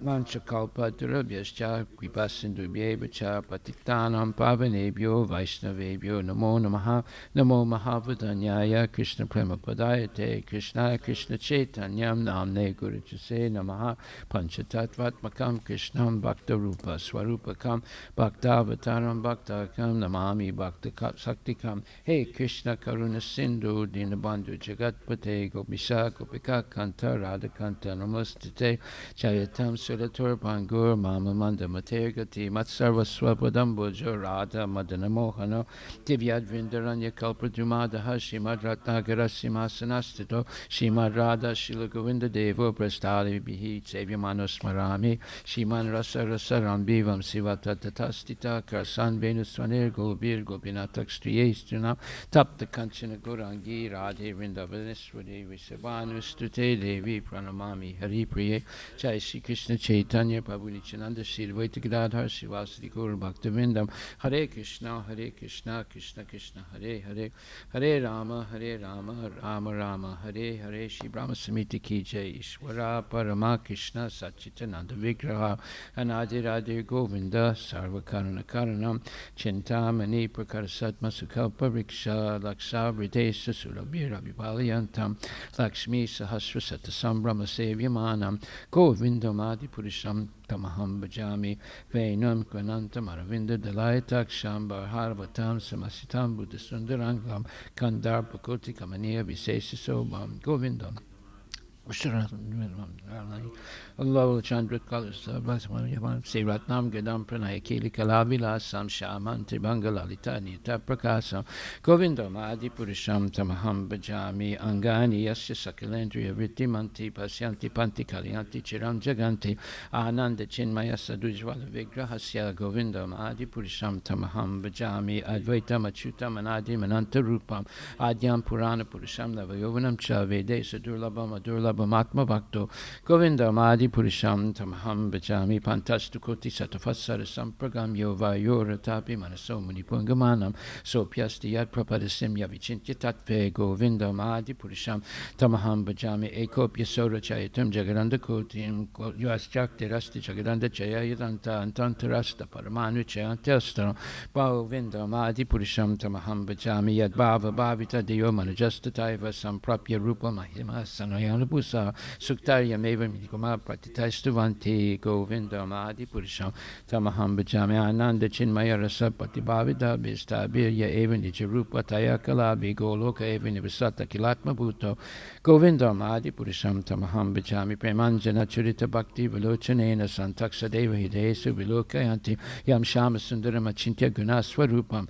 Manchakalpa Durabhyascha Kripa Sindhubhyeva Cha Patitanam Pavanebhyo Vaishnavebhyo Namo Namaha Namo Mahavadanyaya Krishna Prema Padayate Krishna Krishna Chaitanyam Namne Guru Chase Namaha Panchatattvatmakam Krishnam Bhakta Rupa Swarupakam Bhaktavataram Bhaktakam Namami Bhakta Saktikam Hey Krishna Karuna Sindhu Dinabandhu Jagatpate Gopisa Gopika Kanta Radha Kanta Namastate Chayatam Sulatur Pangur Mama Manda Matergati Matsarva Swapadam Bujo Radha Madana Mohana Divyad Vindaranya Kalpradumada Shimad Ratnagara Simhasanastito Shimad Radha Shila Govinda Devo Prastali Bihi Sevyamano Smarami Shiman Rasa Rasaram Bivam Sivata Tatastita Karsan Venuswanir Gobir Gopinatak Striyestuna Tapta Kanchana Gurangi Radhe Vrindavaneshwari Vishabhanu Stute Devi Pranamami Hari Priye Jai Shri Krishna Chaitanya Prabhu Nityananda Shri Advaita Gadadhar Srivasadi Gaur Bhaktivinoda Hare Krishna Krishna Krishna Hare Hare Hare Rama Rama Rama Hare Hare Shri Brahma Samiti Ki Jai Ishwara Parama Krishna Satchitananda Vigraha Anadi Radhe Govinda Sarva Karana Karanam Chintamani Prakara Satma Sukalpa Riksha Laksa Vridesa Surabhira Vipaliyantam Lakshmi Sahasra Satasam Brahma Sevyamanam Govindam Adi Purisham Tamaham Bhajami Venam Kvanantam Aravinda Dalaytaksham Barharvatam Samasitam Buddha Sundarangam Kandar Pakoti Kamaniya Visesisobam Govindam Allah Chandra Kalas Siratnam Gadam Pranaya Kili Kalavilasam Shaman Tribanga Lalita Nita Prakasam Govindam Adi Purisham Tamaham Bhajami Angani Yasya Sakalendriya Vrittimanti Pasyanti Panti Kalyanti Chiram Jaganti Ananda Chinmaya Sadujvala Vigrahasya Govindam Adi Purisham Tamaham Bhajami Advaitam Achyutam Anadi Mananta Rupam Adyam Purana Purisham Navayovanam Cha Vedesa Durlabam Adurlabam Atma Bhakto Govindam Adi Purisham Tamaham Bhajami Pantastu Koti Satafasara Sampragam Yova Yoratapi Manaso Munipungamanam Sopyasti Yad Prapadasim Yavichinti Tatve Govindam Adi Purisham Tamaham Bhajami Ekopya Sora Chayatam Jagaranda Kotim Yuaschakti Rasti Jagaranda Chayayadanta Antantarasta Paramanu Chayantastram Govindam Adi Purisham Tamaham Bhajami Yad Bhava Bhavita Deo Manajasthataiva Samprapya Rupa Mahima Sanayanabusa Suktarya Meva Midikuma Pratitaistuvanti Govindam Adi Purisham Tamaham Bhajami Ananda Chinmaya Rasa Patibhavida Bistabirya Eva Nijarupa Tayakalabi Goloka Eva Nivasata Kilatma Bhuto Govindam Adi Purisham Tamaham Bhajami Premanjana Churita Bhakti Vilochanena Santaksadeva Hidesu Vilokayanti Yam Shama Sundaram Achintya Gunaswarupam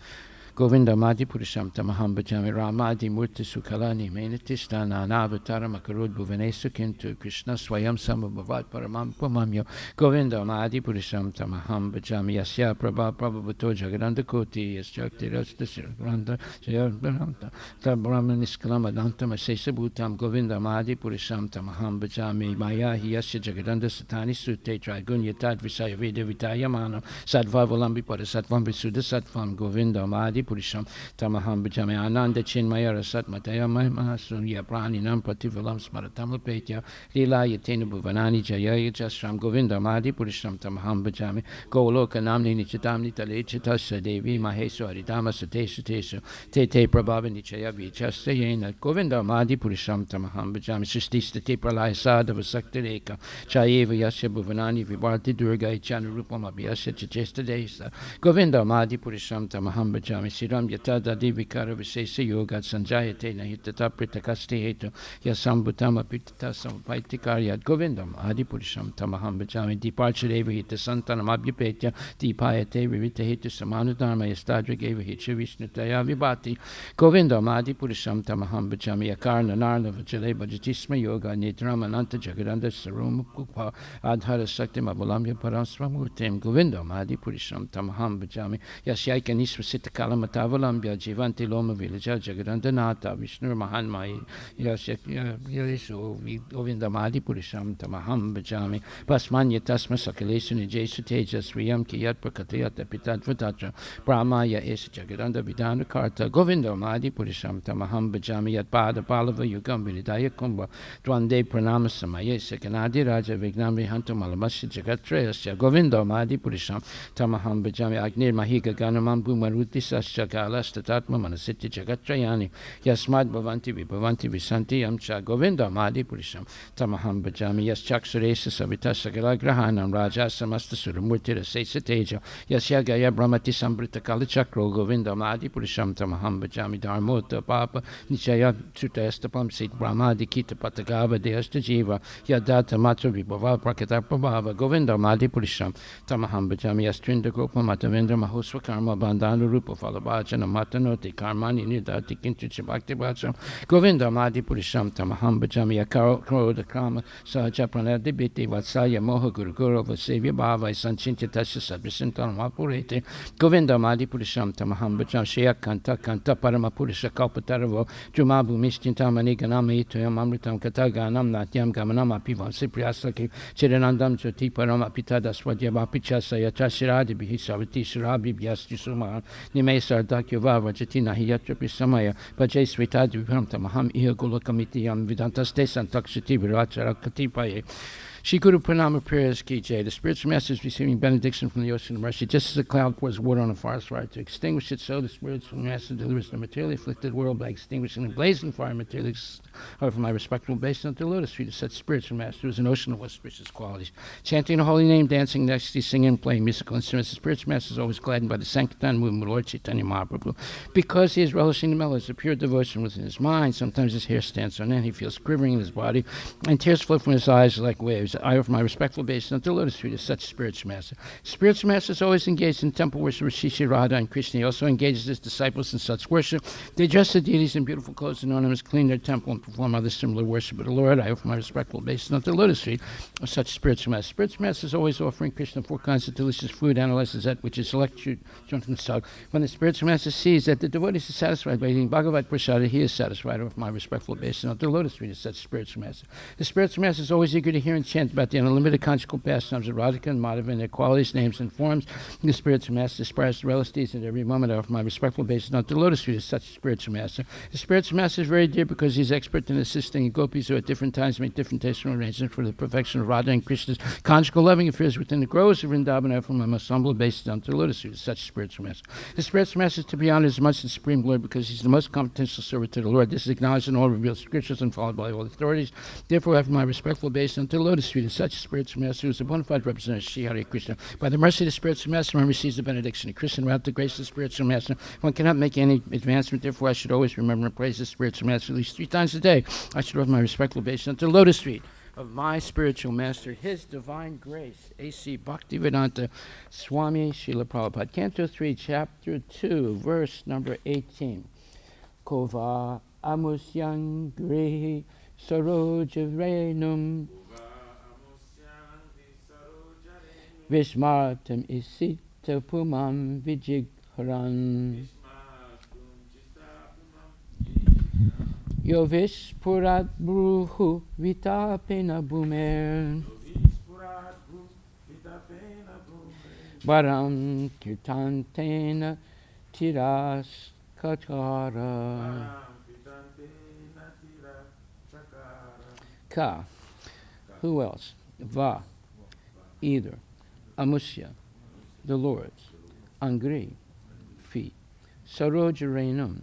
Govinda Madi Purisham Tamaham Bhajami Ramadi Murti Sukhalani Menitistana Anavatar Makarud Bhuvanesu Kintu Krishna Swayam Samabhavat Paramam Pamamyo Govinda Madi Purisham Tamaham Bhajami Yasya Prabha Prabhuto Jagaranda Koti Yasyakti Rasta Sirgranda Jayaranta Tabrahma Niskalama Dantama Sesa Bhutam Govinda Madi Purisham Tamaham Bhajami Maya Yasya Jagaranda Satani Sute Trigun Yatad Visaya Veda Vitayamana Sadva Volambi Parasatvam Visuddha Satvam Govinda Madi Purisham Tamaham Bhajami Ananda Chinmaya Rasat Mataya Mahasunya Praninam Prativalam Smaratam Lapetya Lila Yatena Bhuvanani Jaya Jasram Govinda Madi Purisham Tamaham Bhajami Goloka Namni Nichitamni Talechitasya Devi Mahesu Aridama Satesu Tesu Tete Prabhava Nichaya Vichasayena Govinda Madi Purisham Tamaham Bhajami Sustista Te Pralaya Sadhava Saktareka Chayeva Yasya Bhuvanani Vibharti Durga Ichana Rupam Abhyasya Chachesta Desa Govinda Madi Purisham Tamaham Bhajami Siram Yatada Divikara Visesa Yoga Sanjayate Nahitata Pritakasti Hetu Yasambhutama Pitata Sampaitikariat Govindam Adi Purisham Tamaham Bhajami Departure Hita Santanam Abhyapetya Dipayate Vivita Hetu Samanudharma Yastadra Geva Hitcha Vishnutaya Vibhati Govindam Adi Purisham Tamaham Bhajami Akarna Narla Vajale Bhajatisma Yoga Nidram Ananta Jagaranda Sarum Kupa Adhara Saktim Abulamya Parasramurtim Govindam Adi Purisham Tamaham Bhajami Yasyaika Nisvasita Kalam Matavalamya Jivanti Loma Villaja Jagadandanata Vishnu Mahanmai Yashu Govindamadi Purisham Tamaham Bhajami Pasmanya Tasma Sakalesu Nijesu Tejas Riyam Kiyat Prakatayata Pitat Vatatra Brahmaya Es Jagadanda Vidana Karta Govindamadi Purisham Tamaham Bhajami Yat Pada Palava Yugam Viridaya Kumbha Dwande Pranama Samaya Sekanadi Raja Vignam Vihantam Alamasya Jagatrayasya Govindamadi Purisham Tamaham Bhajami Agnir Mahiga Ganamam Bumaruti Sasya Yascha Kalastatatma Manasiti Jagatrayani Yasmad Bhavanti Vibhavanti Visanti Yamcha Govinda Madi Purisham Tamaham Bhajami Yaschaksuresa Savita Sagala Grahanam Raja Samasta Suramurtira Sesateja Yasyagaya Brahmati Sambrita Kalichakro Govinda Madi Purisham Tamaham Bhajami Dharmota Papa Nishaya Sutestapam Sit Brahmadi Kita Patagava Deasta Jiva Yadata Matra Vibhava Prakatapabhava Govinda Madi Purisham Tamaham Bhajami Yastrinda Gopa Matavendra Mahusva Karma Bandana Rupa Falabhajana Matanoti Karmani Nidati Kintu Chibhakti Bhajam Govinda Madi Purisham Tamaham Bhajami Yakaro the Kama Sahaja Pranadi Biti Vatsaya Moha Guru Guru Vasevya Bhava Sanchinti Tasya Sadvisintan Mapurete Govinda Madi Purisham Tamaham Bhajam Shaya Kanta Kanta Parama Purisha Kalpataravo Jumabu Mishtintamani Ganama Ituyam Amritam Kataganam Natyam Gamanam Apivam Sipriyasaki Chiranandam Jyoti Parama Pitada Swadhyava Pichasa Yachashiradi Bihi Savati Shirabi Vyasti Suma Nime Sardakyava Vajatina Hiyatra Pisamaya Bajay Svitadi Vipram Tamaham Iha Gulakamiti Vedanta Stesan Takshiti Virachara Katipaye. Shri Guru Pranama prayers Ki Jai. The spiritual master is receiving benediction from the ocean of mercy. Just as a cloud pours water on a forest fire to extinguish it, so the spiritual master delivers the materially afflicted world by extinguishing the blazing fire materially from my respectable base unto the lotus feet of such spiritual master is an ocean of auspicious qualities. Chanting the holy name, dancing, ecstasy, singing, and playing musical instruments, the spiritual master is always gladdened by the Sankirtan movement of Lord Chaitanya Mahaprabhu. Because he is relishing the melodies of pure devotion within his mind, sometimes his hair stands on end, he feels quivering in his body, and tears flow from his eyes like waves. I offer my respectful obeisance unto the lotus feet of such spiritual master. Spiritual master is always engaged in temple worship of Shri Radha and Krishna. He also engages his disciples in such worship. They dress the deities in beautiful clothes and ornaments, clean their temple, and perform other similar worship of the Lord. I offer my respectful obeisance unto the lotus feet of such spiritual master. Spiritual master is always offering Krishna 4 kinds of delicious food, analyzes that which is selected from stock. When the spiritual master sees that the devotees are satisfied by eating Bhagavad Prasada, he is satisfied. I offer my respectful obeisance unto the lotus feet of such spiritual master. The spiritual master is always eager to hear and chant about the unlimited conjugal pastimes of Radhika and Madhava and their qualities, names, and forms. The spiritual master aspires to relish these at every moment. I offer my respectful obeisance unto the lotus feet of such spiritual master. The spiritual master is very dear because he's expert in assisting gopis who at different times make different tasteful arrangements for the perfection of Radha and Krishna's conjugal loving affairs within the groves of Vrindavan. I offer my most humble obeisance unto the lotus feet of such spiritual master. The spiritual master is to be honored as much as the Supreme Lord because he's the most confidential servant to the Lord. This is acknowledged in all revealed scriptures and followed by all authorities. Therefore, I offer my respectful obeisance unto the lotus feet of such spiritual master who is a bona fide representative of Sri Hare Krishna. By the mercy of the spiritual master, one receives the benediction of Krishna. Without the grace of the spiritual master, one cannot make any advancement. Therefore, I should always remember and praise the spiritual master at least 3 times a day. I should offer my respectful obeisance unto the lotus feet of my spiritual master, His Divine Grace, A.C. Bhaktivedanta Swami Srila Prabhupada. Canto 3, Chapter 2, verse number 18. Kova amusyang grihi saroja renum Vishmartam isita pumam vijigharan Yo vishpurat bruhu vitapena bumer Varam kirtantena tiras katara Ka. Who else? Va. Either. Amusya. The Lord's. Angri. Feet. Sarojarenum.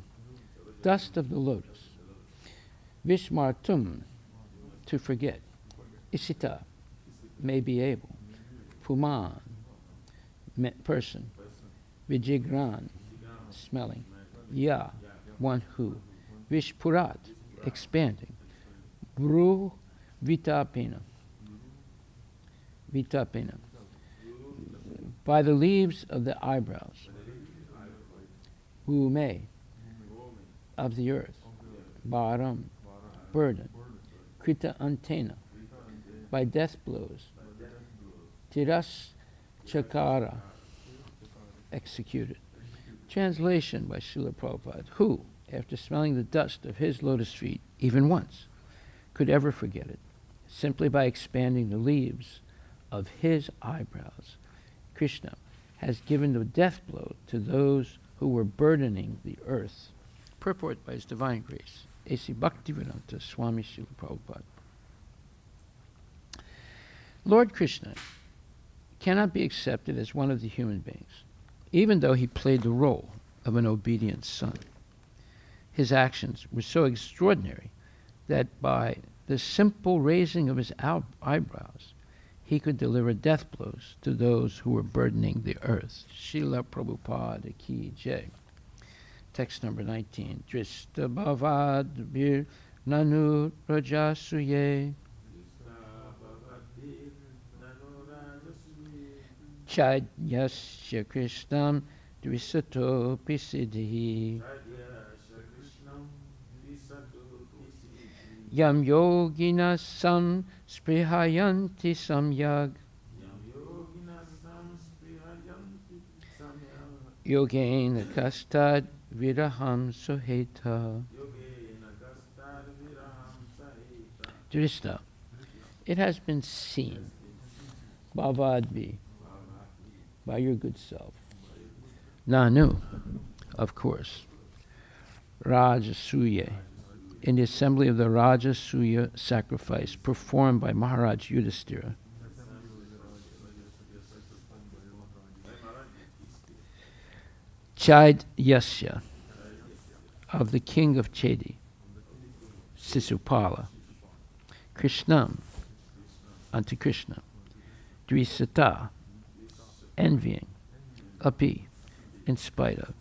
Dust of the lotus. Vishmartum. To forget. Isita. May be able. Puman. Person. Vijigran. Smelling. Ya. One who. Vishpurat. Expanding. Bru. Vitapena. Vitapena. By the leaves of the eyebrows. Ume. Of the earth. Baram. Burden. Krita antena. By death blows. Tiras chakara. Executed. Translation by Srila Prabhupada. Who, after smelling the dust of his lotus feet even once, could ever forget it? Simply by expanding the leaves of his eyebrows, Krishna has given the death blow to those who were burdening the earth. Purport by His Divine Grace, A.C. Bhaktivedanta Swami Srila Prabhupada. Lord Krishna cannot be accepted as one of the human beings, even though he played the role of an obedient son. His actions were so extraordinary that by the simple raising of his eyebrows, he could deliver death blows to those who were burdening the earth. Srila Prabhupada Ki Jai. Text number 19. Drista Bhavad Bir Nanu Rajasuye Chadyasya Krishnam Dvisato Pisidhi Yam Yogina Sam Sprihayanti Samyag Yogena Kastad Viraham Soheta. Drista, it has been seen, Bhavadvi, by your good self. Nanu, of course, Rajasuya, in the assembly of the Rajasuya sacrifice performed by Maharaj Yudhishthira. Chid Yasya, of the king of Chedi, Sisupala, Krishnam, unto Krishna, Dvisata, envying, Api, in spite of,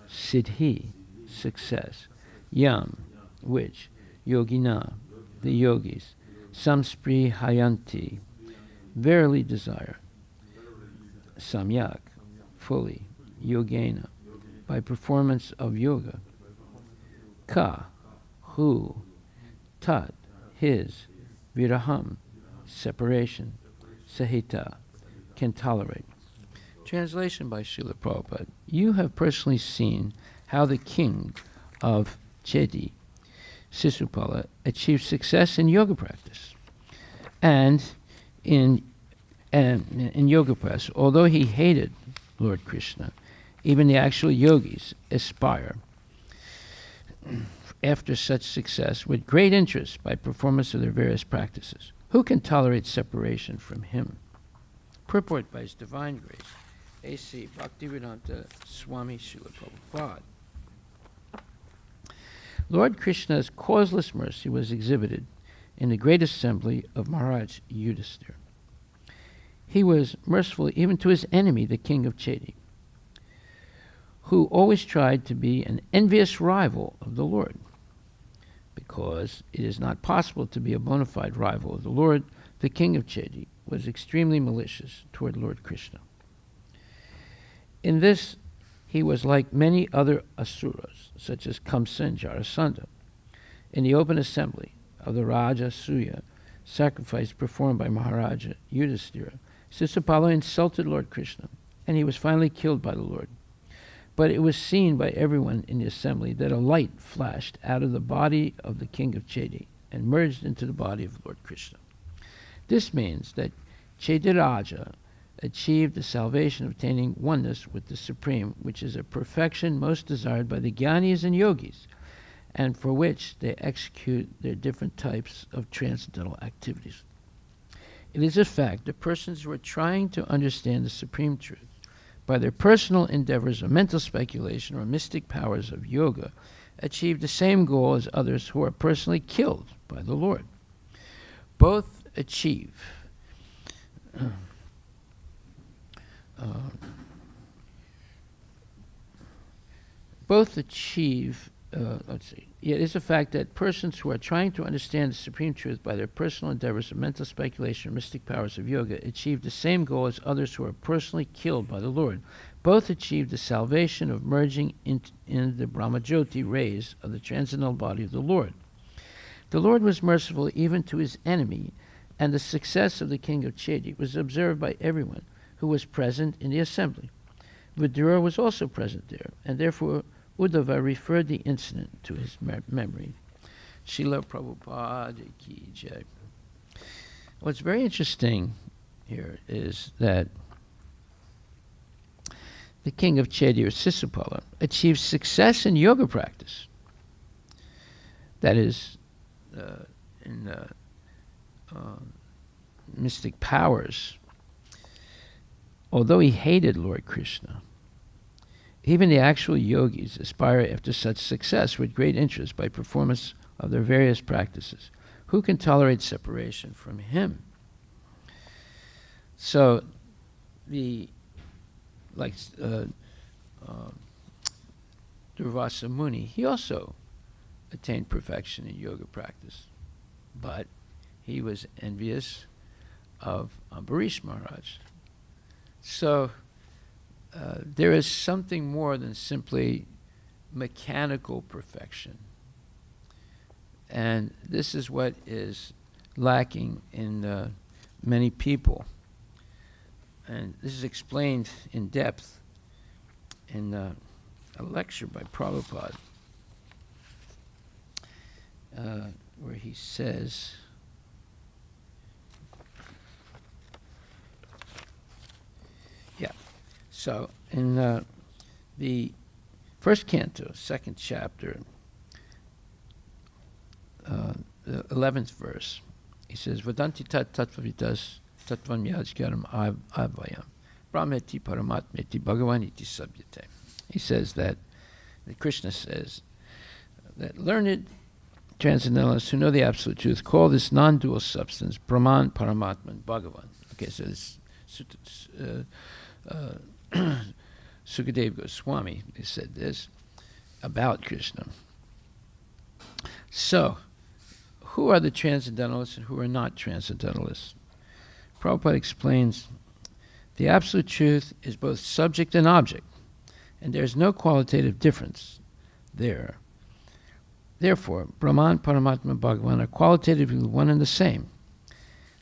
Siddhi, success, Yam, which, Yogina, the yogis, Samspri Hayanti, verily desire, Samyak, fully, Yogena, by performance of yoga, Ka, who, Tat, his, Viraham, separation, Sahita, can tolerate. Translation by Srila Prabhupada. You have personally seen how the king of Chedi, Sisupala, achieved success in yoga practice. And in yoga practice, although he hated Lord Krishna, even the actual yogis aspire after such success with great interest by performance of their various practices. Who can tolerate separation from him? Purport by His Divine Grace, A.C. Bhaktivedanta Swami Srila Prabhupada. Lord Krishna's causeless mercy was exhibited in the great assembly of Maharaj Yudhishthira. He was merciful even to his enemy, the king of Chedi, who always tried to be an envious rival of the Lord. Because it is not possible to be a bona fide rival of the Lord, the king of Chedi was extremely malicious toward Lord Krishna. In this, he was like many other asuras, such as Kamsa and Jarasandha. In the open assembly of the Rajasuya sacrifice performed by Maharaja Yudhishthira, Sisupala insulted Lord Krishna, and he was finally killed by the Lord. But it was seen by everyone in the assembly that a light flashed out of the body of the king of Chedi and merged into the body of Lord Krishna. This means that Chediraja achieved the salvation of attaining oneness with the Supreme, which is a perfection most desired by the Jnanis and Yogis, and for which they execute their different types of transcendental activities. It is a fact that persons who are trying to understand the Supreme Truth by their personal endeavors of mental speculation or mystic powers of yoga achieve the same goal as others who are personally killed by the Lord. Both achieve it is a fact that persons who are trying to understand the Supreme Truth by their personal endeavors of mental speculation or mystic powers of yoga achieve the same goal as others who are personally killed by the Lord. Both achieve the salvation of merging in the Brahmajyoti rays of the transcendental body of the Lord. The Lord was merciful even to his enemy, and the success of the king of Chedi was observed by everyone who was present in the assembly. Vidura was also present there, and therefore Uddhava referred the incident to his memory. Srila Prabhupada Ki Jai. What's very interesting here is that the king of Chedi, or Sisupala, achieved success in yoga practice. That is, in mystic powers. Although he hated Lord Krishna, Even the actual yogis aspire after such success with great interest by performance of their various practices. Who can tolerate separation from him? So, Durvasa Muni, he also attained perfection in yoga practice, but he was envious of Ambarish Maharaj. So there is something more than simply mechanical perfection. And this is what is lacking in many people. And this is explained in depth in a lecture by Prabhupada, where he says, so in the first canto, second chapter, the 11th verse, he says, Vadanti tat tattvavitas tattvam yajkaram avayam brahmeti paramatmeti bhagavaniti sabhyate. He says that Krishna says that learned transcendentalists who know the absolute truth call this non-dual substance Brahman, Paramatman, Bhagavan. Okay, so this Sukadeva Goswami said this about Krishna. So, who are the transcendentalists and who are not transcendentalists? Prabhupada explains the absolute truth is both subject and object, and there's no qualitative difference there. Therefore, Brahman, Paramatma, Bhagavan are qualitatively one and the same.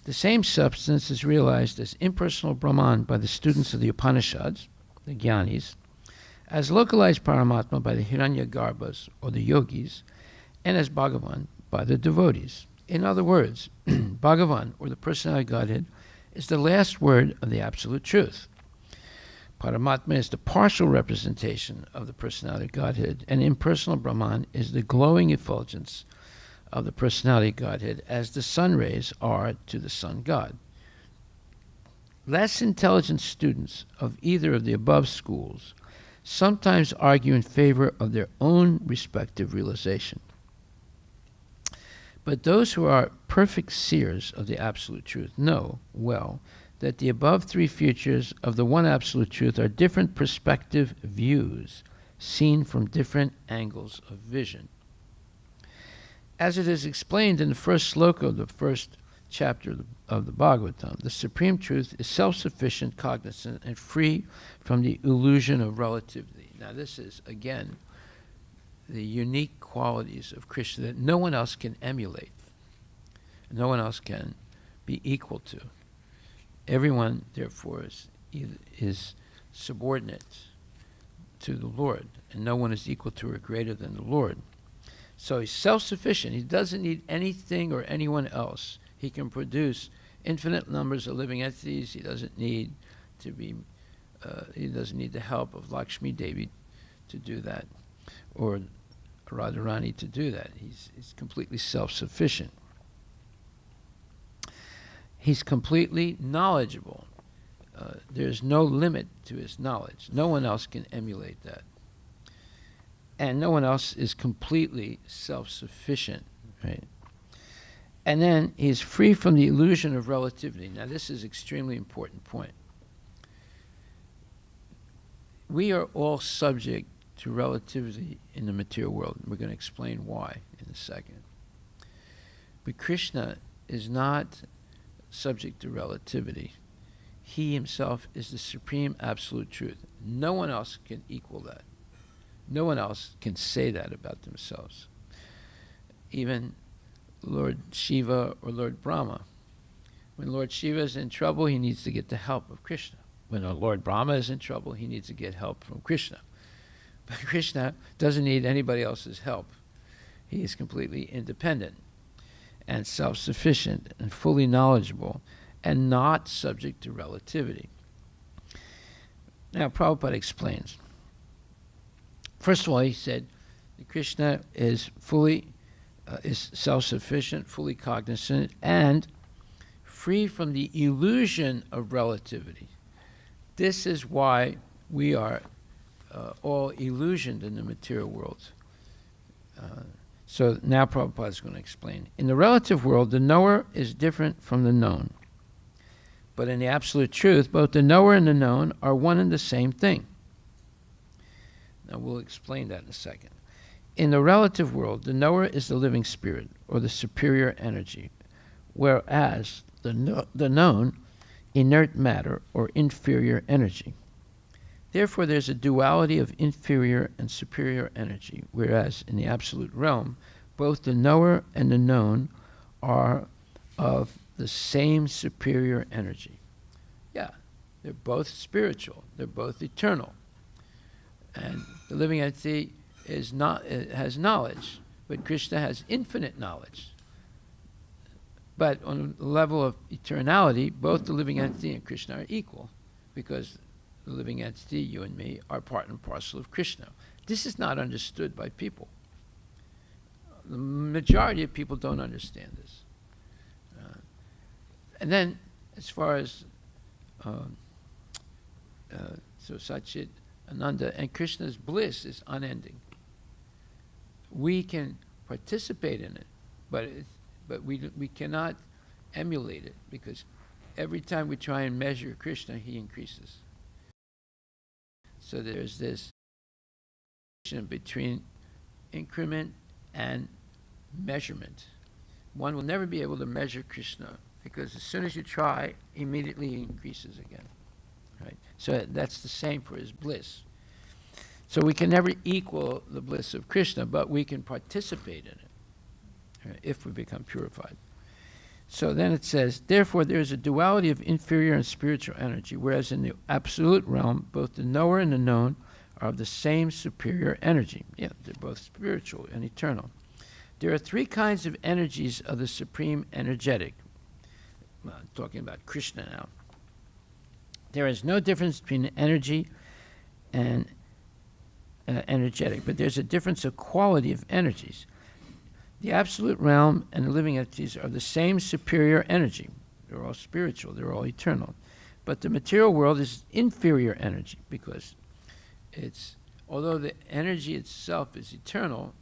The same substance is realized as impersonal Brahman by the students of the Upanishads, the Jnanis, as localized Paramatma by the Hiranyagarbhas or the yogis, and as Bhagavan by the devotees. In other words, Bhagavan, or the personality of Godhead, is the last word of the absolute truth. Paramatma is the partial representation of the personality of Godhead, and impersonal Brahman is the glowing effulgence of the personality of Godhead, as the sun rays are to the sun god. Less intelligent students of either of the above schools sometimes argue in favor of their own respective realization. But those who are perfect seers of the absolute truth know well that the above three features of the one absolute truth are different perspective views seen from different angles of vision. As it is explained in the first sloka of the first chapter of the Bhagavatam, the supreme truth is self-sufficient, cognizant, and free from the illusion of relativity. Now this is, again, the unique qualities of Krishna that no one else can emulate. No one else can be equal to. Everyone, therefore, is subordinate to the Lord, and no one is equal to or greater than the Lord. So he's self-sufficient. He doesn't need anything or anyone else. He can produce infinite numbers of living entities. He doesn't need to be. He doesn't need the help of Lakshmi Devi to do that, or Radharani to do that. He's completely self-sufficient. He's completely knowledgeable. There's no limit to his knowledge. No one else can emulate that. And no one else is completely self-sufficient, right? And then he's free from the illusion of relativity. Now this is an extremely important point. We are all subject to relativity in the material world. We're going to explain why in a second. But Krishna is not subject to relativity. He himself is the supreme absolute truth. No one else can equal that. No one else can say that about themselves. Even Lord Shiva or Lord Brahma. When Lord Shiva is in trouble, he needs to get the help of Krishna. When Lord Brahma is in trouble, he needs to get help from Krishna. But Krishna doesn't need anybody else's help. He is completely independent and self-sufficient and fully knowledgeable and not subject to relativity. Now, Prabhupada explains. First of all, he said that Krishna is is self-sufficient, fully cognizant, and free from the illusion of relativity. This is why we are all illusioned in the material world. So now Prabhupada is going to explain. In the relative world, the knower is different from the known. But in the absolute truth, both the knower and the known are one and the same thing. Now we'll explain that in a second. In the relative world, the knower is the living spirit, or the superior energy, whereas the known, inert matter, or inferior energy. Therefore, there's a duality of inferior and superior energy, whereas in the absolute realm, both the knower and the known are of the same superior energy. Yeah, they're both spiritual, they're both eternal. And the living entity has knowledge, but Krishna has infinite knowledge. But on the level of eternality, both the living entity and Krishna are equal, because the living entity, you and me, are part and parcel of Krishna. This is not understood by people. The majority of people don't understand this. And then, as far as so Satchit Ananda, and Krishna's bliss is unending. We can participate in it, but we cannot emulate it, because every time we try and measure Krishna, he increases. So there's this between increment and measurement. One will never be able to measure Krishna, because as soon as you try, immediately he increases again. Right? So that's the same for his bliss. So we can never equal the bliss of Krishna, but we can participate in it, right, if we become purified. So then it says, therefore there is a duality of inferior and spiritual energy, whereas in the absolute realm, both the knower and the known are of the same superior energy. Yeah, they're both spiritual and eternal. There are three kinds of energies of the supreme energetic. I'm talking about Krishna now. There is no difference between energy and energetic, but there's a difference of quality of energies. The absolute realm and the living entities are the same superior energy. They're all spiritual, they're all eternal. But the material world is inferior energy, because although the energy itself is eternal,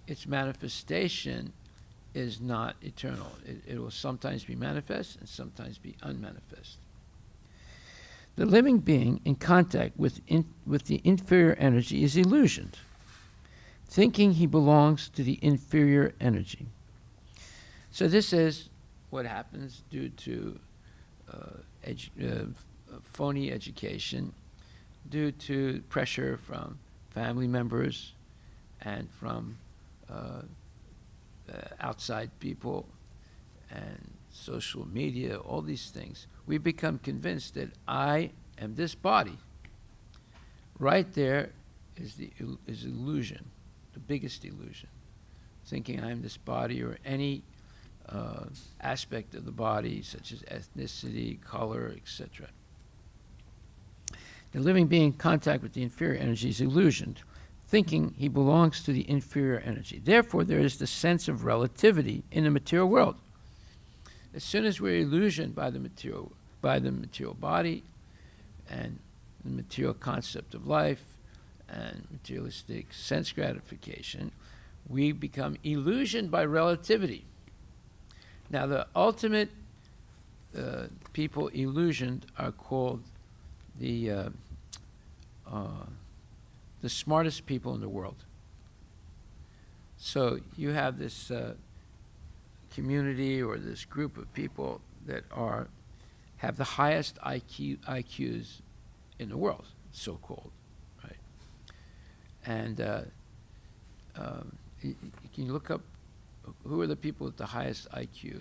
its manifestation is not eternal. It will sometimes be manifest and sometimes be unmanifest. The living being in contact with the inferior energy is illusioned, thinking he belongs to the inferior energy. So this is what happens due to phony education, due to pressure from family members and from outside people and social media, all these things. We become convinced that I am this body. Right there is illusion, the biggest illusion. Thinking I'm this body, or any aspect of the body, such as ethnicity, color, etc. The living being in contact with the inferior energy is illusioned, thinking he belongs to the inferior energy. Therefore, there is the sense of relativity in the material world. As soon as we're illusioned by the material body and the material concept of life and materialistic sense gratification, we become illusioned by relativity. Now, the ultimate people illusioned are called the smartest people in the world. So you have this community or this group of people that have the highest IQs in the world, so-called, right? And you can look up who are the people with the highest IQ.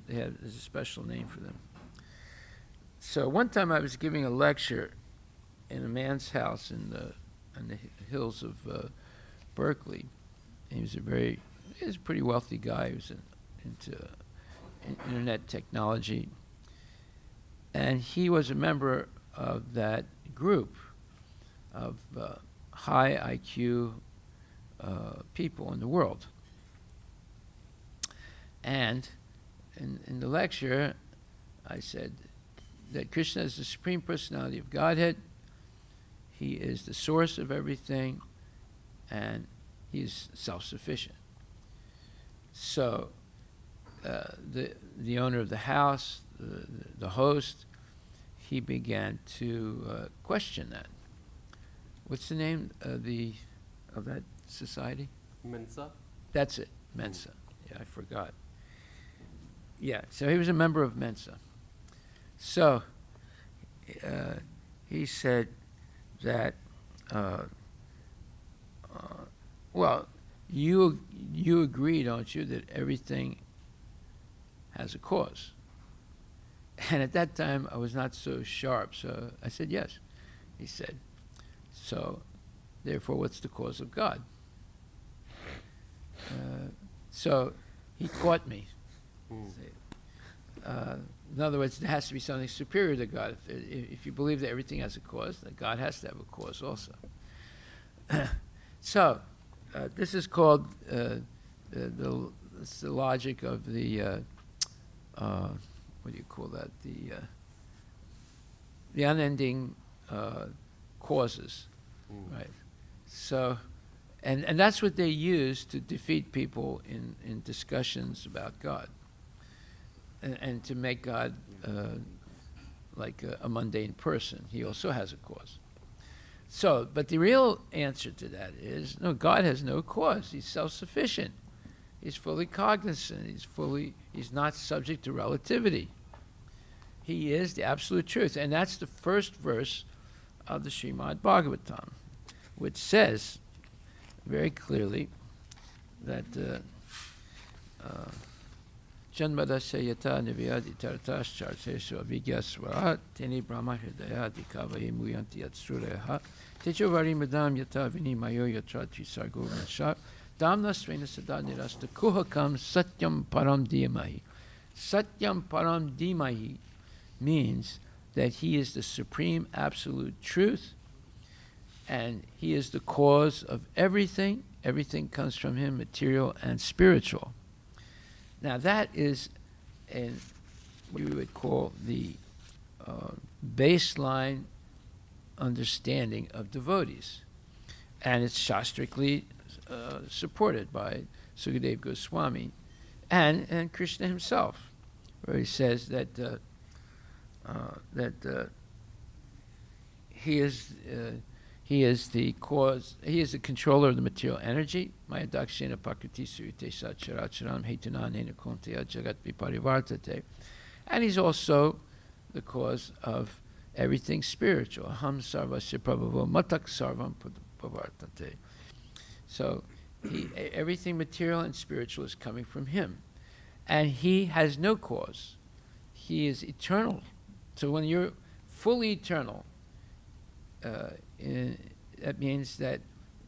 There's a special name for them. So one time I was giving a lecture in a man's house in the hills of Berkeley. And he was a pretty wealthy guy. He was into internet technology. And he was a member of that group of high IQ people in the world. And in the lecture, I said that Krishna is the Supreme Personality of Godhead. He is the source of everything, and he's self-sufficient. So the owner of the house, the host, he began to question that. What's the name of that society? Mensa. That's it, Mensa. Yeah, I forgot. Yeah, so he was a member of Mensa. So he said that, well, you agree, don't you, that everything has a cause? And at that time, I was not so sharp, so I said yes. He said, so therefore, what's the cause of God? So he caught me. In other words, there has to be something superior to God. If you believe that everything has a cause, then God has to have a cause also. So this is called the logic of the what do you call that? The unending causes, right? So, and that's what they use to defeat people in discussions about God, and to make God like a mundane person. He also has a cause. So, but the real answer to that is, no, God has no cause. He's self-sufficient. He's fully cognizant. He's not subject to relativity. He is the absolute truth. And that's the first verse of the Srimad Bhagavatam, which says very clearly that Janmadasya yata nivyadi tartas chartesu avigyasvara teni brahma hridaya dikavayi muyanti yatsureha tejovari madam yata vinimayo yatra trisargo vansha damna svena sada nirasta kuhakam satyam param dhimahi. Satyam param dhimahi means that he is the supreme absolute truth, and he is the cause of everything. Everything comes from him, material and spiritual. Now that is what we would call the baseline understanding of devotees. And it's shastrically supported by Sukadeva Goswami and Krishna himself, where he says that he is the cause, he is the controller of the material energy. Maya dakshena prakriti surite characharam hetunanena konteya jagat viparivartate. And he's also the cause of everything spiritual. Aham sarvasya prabhavo matak sarvam pavartate. So everything material and spiritual is coming from him. And he has no cause. He is eternal. So when you're fully eternal, that means that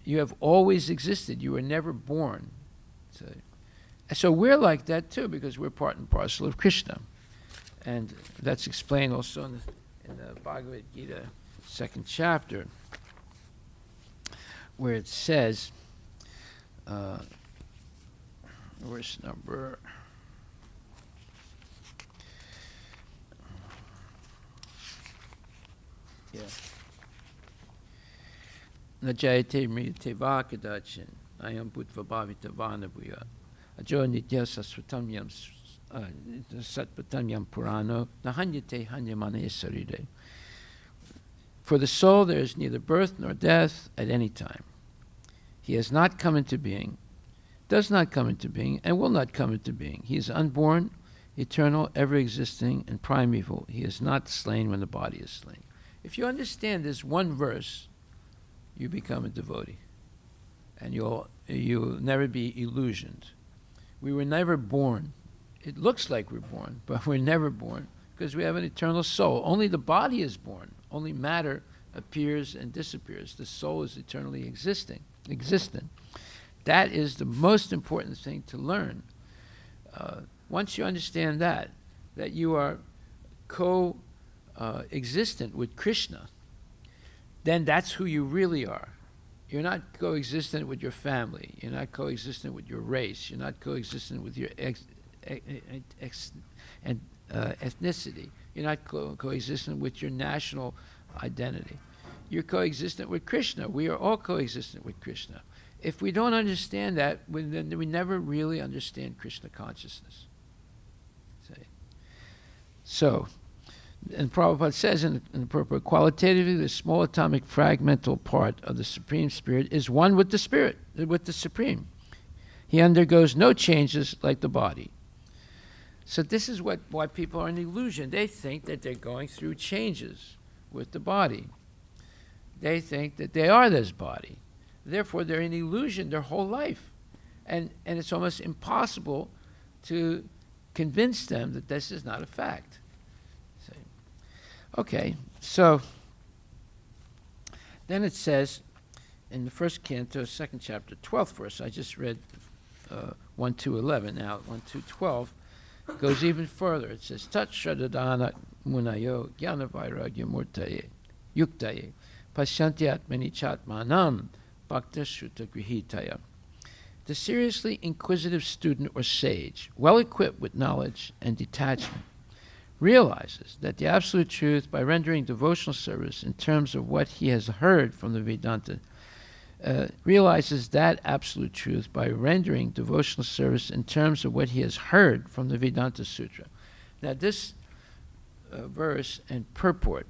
you have always existed. You were never born. So we're like that too, because we're part and parcel of Krishna. And that's explained also in the Bhagavad Gita, 2nd chapter, where it says, verse number... Yeah. Najayate mriyate va kadachin ayam bhutva bhavita vanabuya ajo nitya sasvatam yam satvatam yam purano nahanyate hanyamane sarire. For the soul there is neither birth nor death at any time. He has not come into being, does not come into being, and will not come into being. He is unborn, eternal, ever-existing, and primeval. He is not slain when the body is slain. If you understand this one verse, you become a devotee, and you'll never be illusioned. We were never born. It looks like we're born, but we're never born because we have an eternal soul. Only the body is born. Only matter appears and disappears. The soul is eternally existent. That is the most important thing to learn. Once you understand that you are existent with Krishna, then that's who you really are. You're not coexistent with your family. You're not coexistent with your race. You're not coexistent with your ethnicity. You're not coexistent with your national identity. you're coexistent with Krishna. We are all coexistent with Krishna. If we don't understand that, then we never really understand Krishna consciousness. See? So, and Prabhupada says in the purport, qualitatively, the small atomic fragmental part of the Supreme Spirit is one with the Spirit, with the Supreme. He undergoes no changes like the body. So this is why people are in illusion. They think that they're going through changes with the body. They think that they are this body. Therefore, they're in illusion their whole life. And it's almost impossible to convince them that this is not a fact. See? Okay, so then it says in the first canto, second chapter, 12th verse, I just read 1 to 11, now 1 to 12, goes even further. It says, Tat Shradadana Munayo Jnana Vairagya Murtaye Yuktaye Pashyanti Atmani Chatmanam Bhakta Shuta Grihitaya. The seriously inquisitive student or sage, well equipped with knowledge and detachment, realizes that the absolute truth by rendering devotional service in terms of what he has heard from the Vedanta, realizes that absolute truth by rendering devotional service in terms of what he has heard from the Vedanta Sutra. Now this verse and purport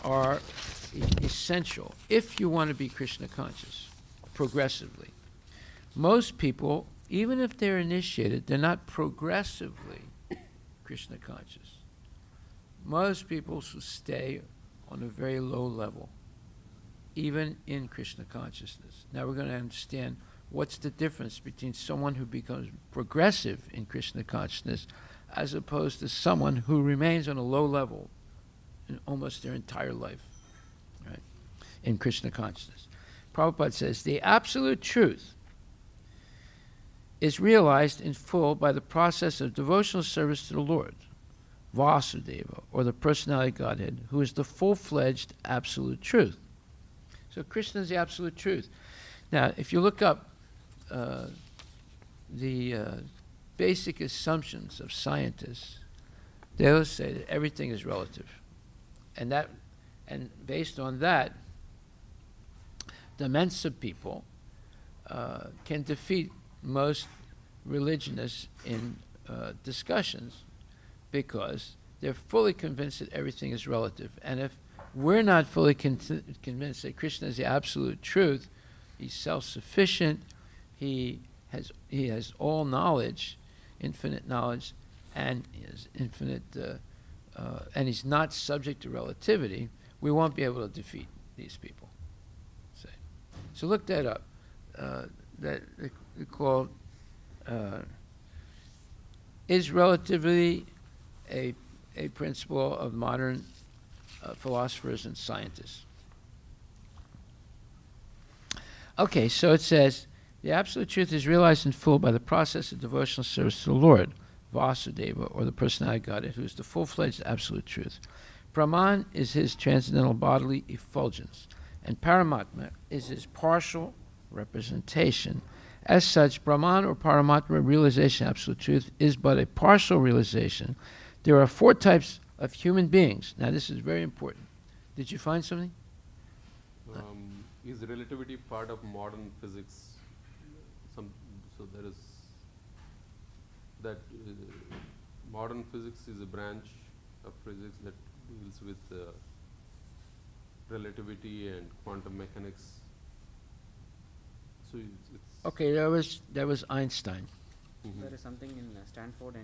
are essential if you want to be Krishna conscious progressively. Most people, even if they're initiated, they're not progressively Krishna conscious. Most people stay on a very low level, even in Krishna consciousness. Now we're going to understand what's the difference between someone who becomes progressive in Krishna consciousness as opposed to someone who remains on a low level in almost their entire life, right, in Krishna consciousness. Prabhupada says, the absolute truth is realized in full by the process of devotional service to the Lord, Vasudeva, or the personality Godhead, who is the full-fledged absolute truth. So Krishna is the absolute truth. Now, if you look up the basic assumptions of scientists, they'll say that everything is relative. And based on that, the Mensa people can defeat most religionists in discussions because they're fully convinced that everything is relative. And if we're not fully convinced that Krishna is the absolute truth, he's self-sufficient, he has all knowledge, infinite knowledge, and is infinite, and he's not subject to relativity, we won't be able to defeat these people. So look that up. That they call is relativity a principle of modern philosophers and scientists. Okay, so it says, the absolute truth is realized in full by the process of devotional service to the Lord, Vasudeva, or the personality Godhead, who is the full-fledged absolute truth. Brahman is his transcendental bodily effulgence, and Paramatma is his partial representation. As such, Brahman or Paramatma realization, absolute truth, is but a partial realization. There are 4 types of human beings. Now this is very important. Did you find something? Is relativity part of modern physics? So there is that modern physics is a branch of physics that deals with relativity and quantum mechanics. So it's Okay, that was Einstein. Mhm. There is something in Stanford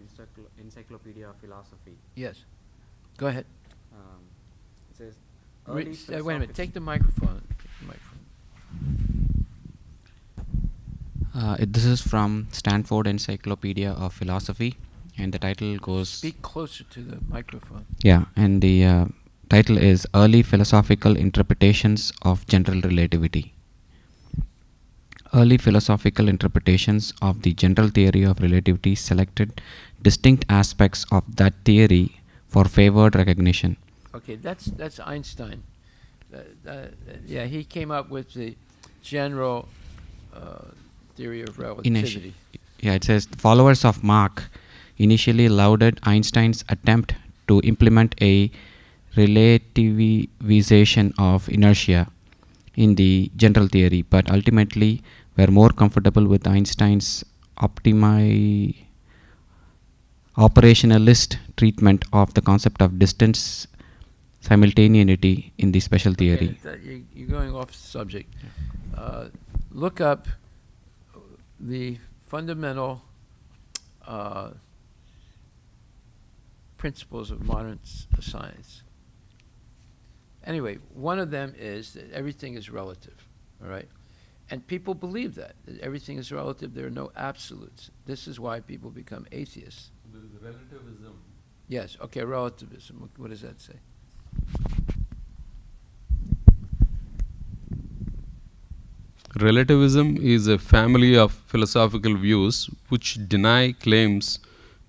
Encyclopedia of Philosophy. Yes. Go ahead. It says, Wait early a minute. philosophic- Take the microphone. This is from Stanford Encyclopedia of Philosophy, and the title goes... Speak closer to the microphone. Yeah, and the title is Early Philosophical Interpretations of General Relativity. Early philosophical interpretations of the general theory of relativity selected distinct aspects of that theory for favored recognition. Okay, that's Einstein. Yeah, he came up with the general theory of relativity. It says followers of Mach initially lauded Einstein's attempt to implement a relativization of inertia in the general theory, but ultimately were more comfortable with Einstein's operationalist treatment of the concept of distance simultaneity in the special theory. Okay, you're going off subject. Look up the fundamental principles of modern science. Anyway, one of them is that everything is relative, all right? And people believe that everything is relative, there are no absolutes. This is why people become atheists. There is relativism. Yes, okay, relativism. What does that say? Relativism is a family of philosophical views which deny claims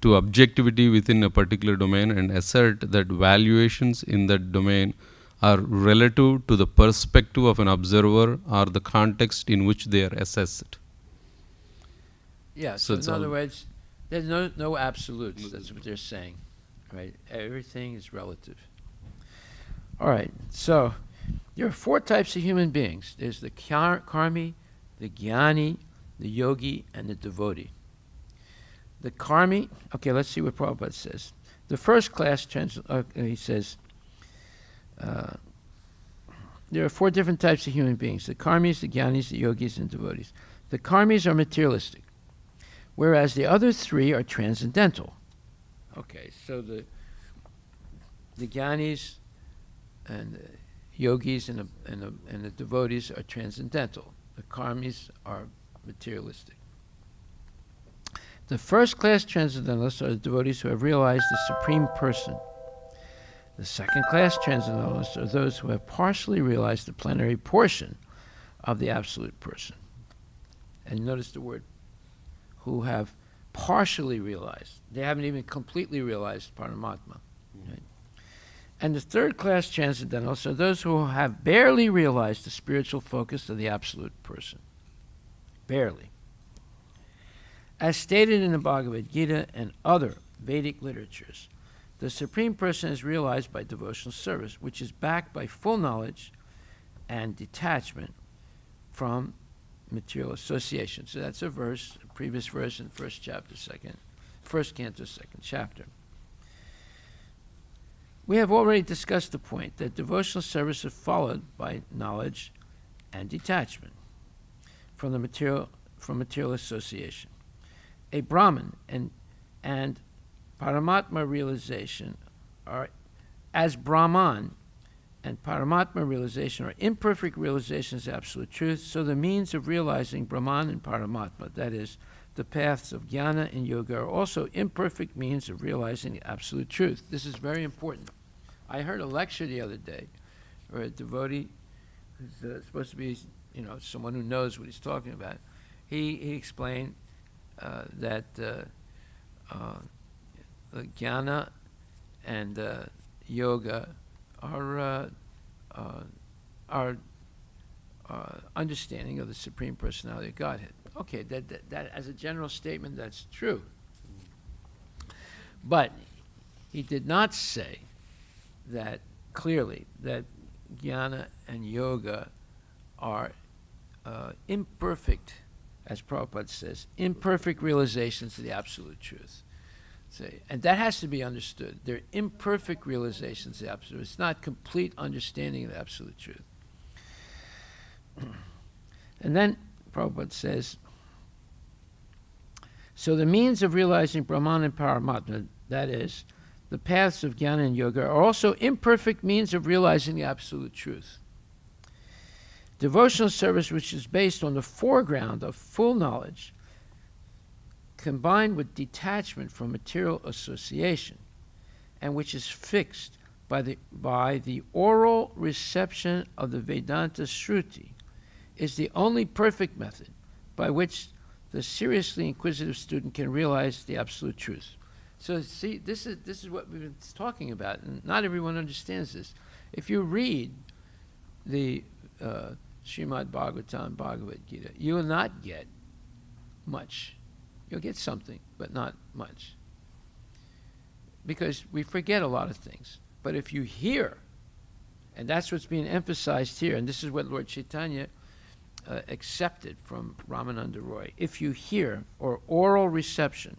to objectivity within a particular domain and assert that valuations in that domain are relative to the perspective of an observer or the context in which they are assessed. Yeah, so in other words, there's no absolutes. That's what they're saying, right? Everything is relative. All right, so there are 4 types of human beings. There's the karmi, the jnani, the yogi, and the devotee. The karmi, okay, let's see what Prabhupada says. The first class, he says, there are 4 different types of human beings: the karmis, the jnanis, the yogis, and devotees. The karmis are materialistic, whereas the other 3 are transcendental. Okay, so the jnanis and the yogis and the devotees are transcendental. The karmis are materialistic. The first class transcendentalists are the devotees who have realized the Supreme Person. The second class transcendentalists are those who have partially realized the plenary portion of the Absolute Person. And notice the word, who have partially realized. They haven't even completely realized Paramatma. Right? And the third class transcendentalists are those who have barely realized the spiritual focus of the Absolute Person. Barely. As stated in the Bhagavad Gita and other Vedic literatures, the Supreme Person is realized by devotional service, which is backed by full knowledge and detachment from material association. So that's a verse, a previous verse in first canto, second chapter. We have already discussed the point that devotional service is followed by knowledge and detachment from material association. A Brahman and Paramatma realization are, as Brahman and Paramatma realization are imperfect realizations of absolute truth, so the means of realizing Brahman and Paramatma, that is, the paths of jnana and yoga, are also imperfect means of realizing absolute truth. This is very important. I heard a lecture the other day where a devotee, who's supposed to be, someone who knows what he's talking about, he explained that jnana and yoga are understanding of the Supreme Personality of Godhead. Okay, that as a general statement, that's true. But he did not say that clearly that jnana and yoga are imperfect, as Prabhupada says, imperfect realizations of the absolute truth. And that has to be understood. They're imperfect realizations of the absolute. It's not complete understanding of the absolute truth. And then Prabhupada says, so the means of realizing Brahman and Paramatma, that is, the paths of jnana and yoga, are also imperfect means of realizing the absolute truth. Devotional service, which is based on the foreground of full knowledge, combined with detachment from material association, and which is fixed by the oral reception of the Vedanta Shruti, is the only perfect method by which the seriously inquisitive student can realize the absolute truth. So see, this is what we've been talking about, and not everyone understands this. If you read the Srimad Bhagavatam, Bhagavad Gita, you will not get much. You'll get something, but not much. Because we forget a lot of things. But if you hear, and that's what's being emphasized here, and this is what Lord Chaitanya accepted from Ramananda Roy. If you hear, or oral reception,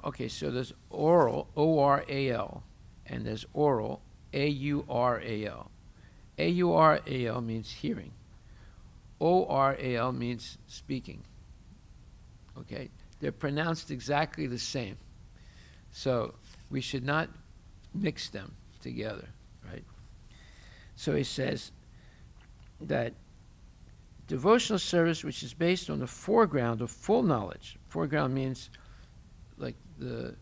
okay, so there's oral, O-R-A-L, and there's oral, A-U-R-A-L. A-U-R-A-L means hearing. O-R-A-L means speaking. Okay? They're pronounced exactly the same. So we should not mix them together, right? So he says that devotional service which is based on the foreground of full knowledge. Foreground means like the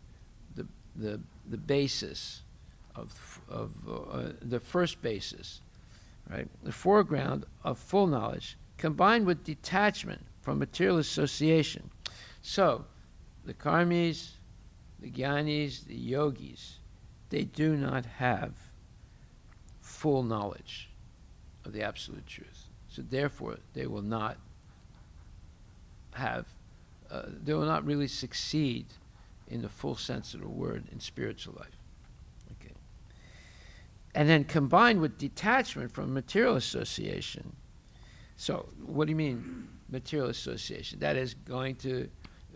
basis of the first basis, right? The foreground of full knowledge combined with detachment from material association. So the karmis, the jnanis, the yogis, they do not have full knowledge of the absolute truth. So therefore, they will not have, they will not really succeed in the full sense of the word in spiritual life. Okay. And then combined with detachment from material association. So what do you mean material association? That is going to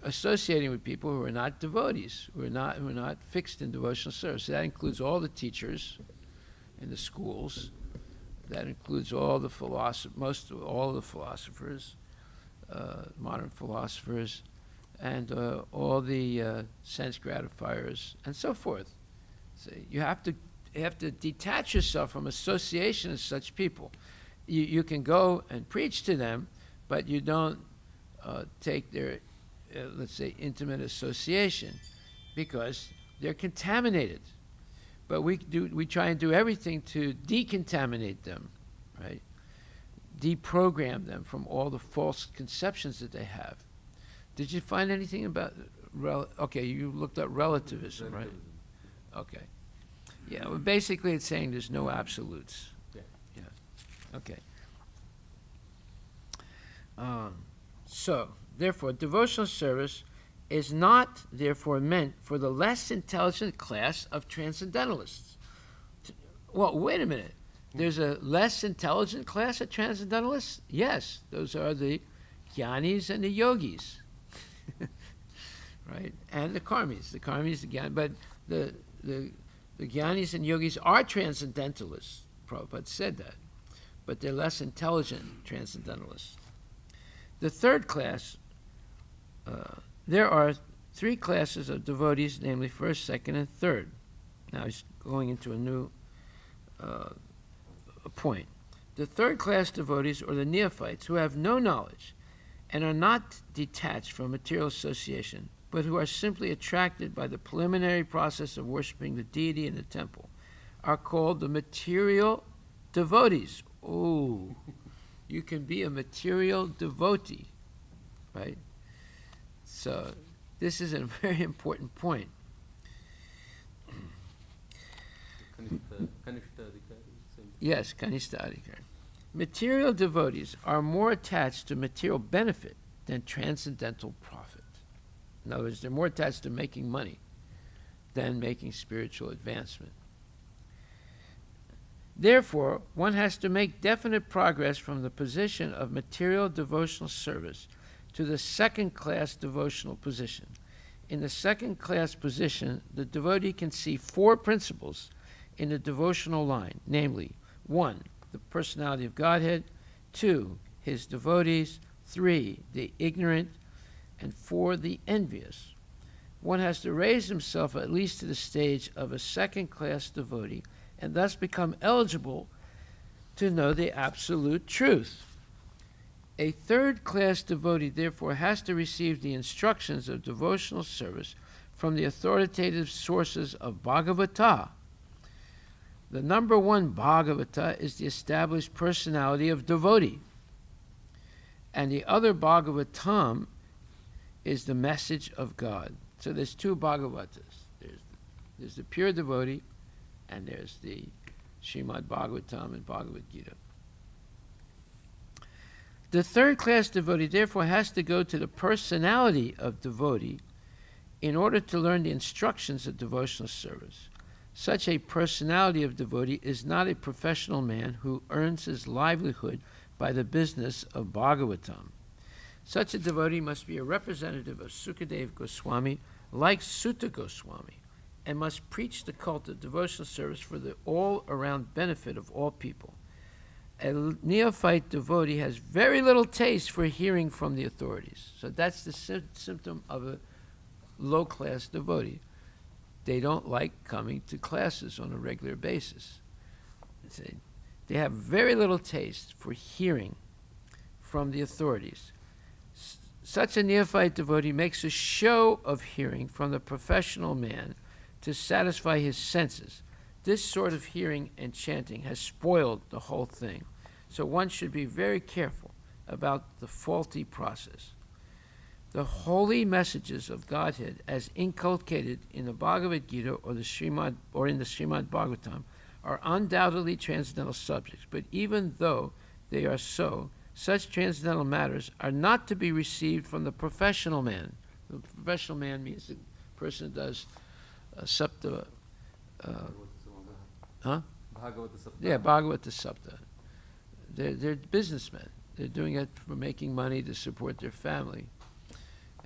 associating with people who are not devotees, who are not fixed in devotional service. So that includes all the teachers in the schools. That includes all the all the philosophers, modern philosophers, and all the sense gratifiers, and so forth. So you have to detach yourself from association of such people. You can go and preach to them, but you don't take their let's say intimate association, because they're contaminated. But we try and do everything to decontaminate them, right? Deprogram them from all the false conceptions that they have. Did you find anything about okay, you looked up relativism, right? Okay. Yeah, well, basically it's saying there's no absolutes. Yeah. Okay. So, therefore, devotional service is not, therefore, meant for the less intelligent class of transcendentalists. Well, wait a minute. There's a less intelligent class of transcendentalists? Yes, those are the jnanis and the yogis, right? And the karmis. The karmis, the jnanis. But the jnanis and yogis are transcendentalists. Prabhupada said that. But they're less intelligent transcendentalists. The third class, there are three classes of devotees, namely first, second, and third. Now he's going into a new point. The third class devotees are the neophytes who have no knowledge and are not detached from material association, but who are simply attracted by the preliminary process of worshiping the deity in the temple, are called the material devotees. Oh, you can be a material devotee, right? So this is a very important point. Yes, Kanishta Adhikari. Material devotees are more attached to material benefit than transcendental profit. In other words, they're more attached to making money than making spiritual advancement. Therefore, one has to make definite progress from the position of material devotional service to the second-class devotional position. In the second-class position, the devotee can see four principles in the devotional line, namely, 1, the personality of Godhead, 2, his devotees, 3, the ignorant, and 4, the envious. One has to raise himself at least to the stage of a second-class devotee and thus become eligible to know the absolute truth. A third-class devotee, therefore, has to receive the instructions of devotional service from the authoritative sources of Bhagavata. The number one Bhagavata is the established personality of devotee, and the other Bhagavatam is the message of God. So there's two Bhagavatas. There's the pure devotee, and there's the Srimad Bhagavatam and Bhagavad Gita. The third-class devotee, therefore, has to go to the personality of devotee in order to learn the instructions of devotional service. Such a personality of devotee is not a professional man who earns his livelihood by the business of Bhagavatam. Such a devotee must be a representative of Sukadev Goswami, like Sutta Goswami, and must preach the cult of devotional service for the all-around benefit of all people. A neophyte devotee has very little taste for hearing from the authorities. So that's the symptom of a low-class devotee. They don't like coming to classes on a regular basis. They have very little taste for hearing from the authorities. Such a neophyte devotee makes a show of hearing from the professional man to satisfy his senses. This sort of hearing and chanting has spoiled the whole thing. So one should be very careful about the faulty process. The holy messages of Godhead, as inculcated in the Bhagavad Gita or in the Srimad Bhagavatam, are undoubtedly transcendental subjects. But even though they are so, such transcendental matters are not to be received from the professional man. The professional man means the person who does sapta. Bhagavata Sapta. Yeah, Bhagavata Sapta. They're businessmen. They're doing it for making money to support their family.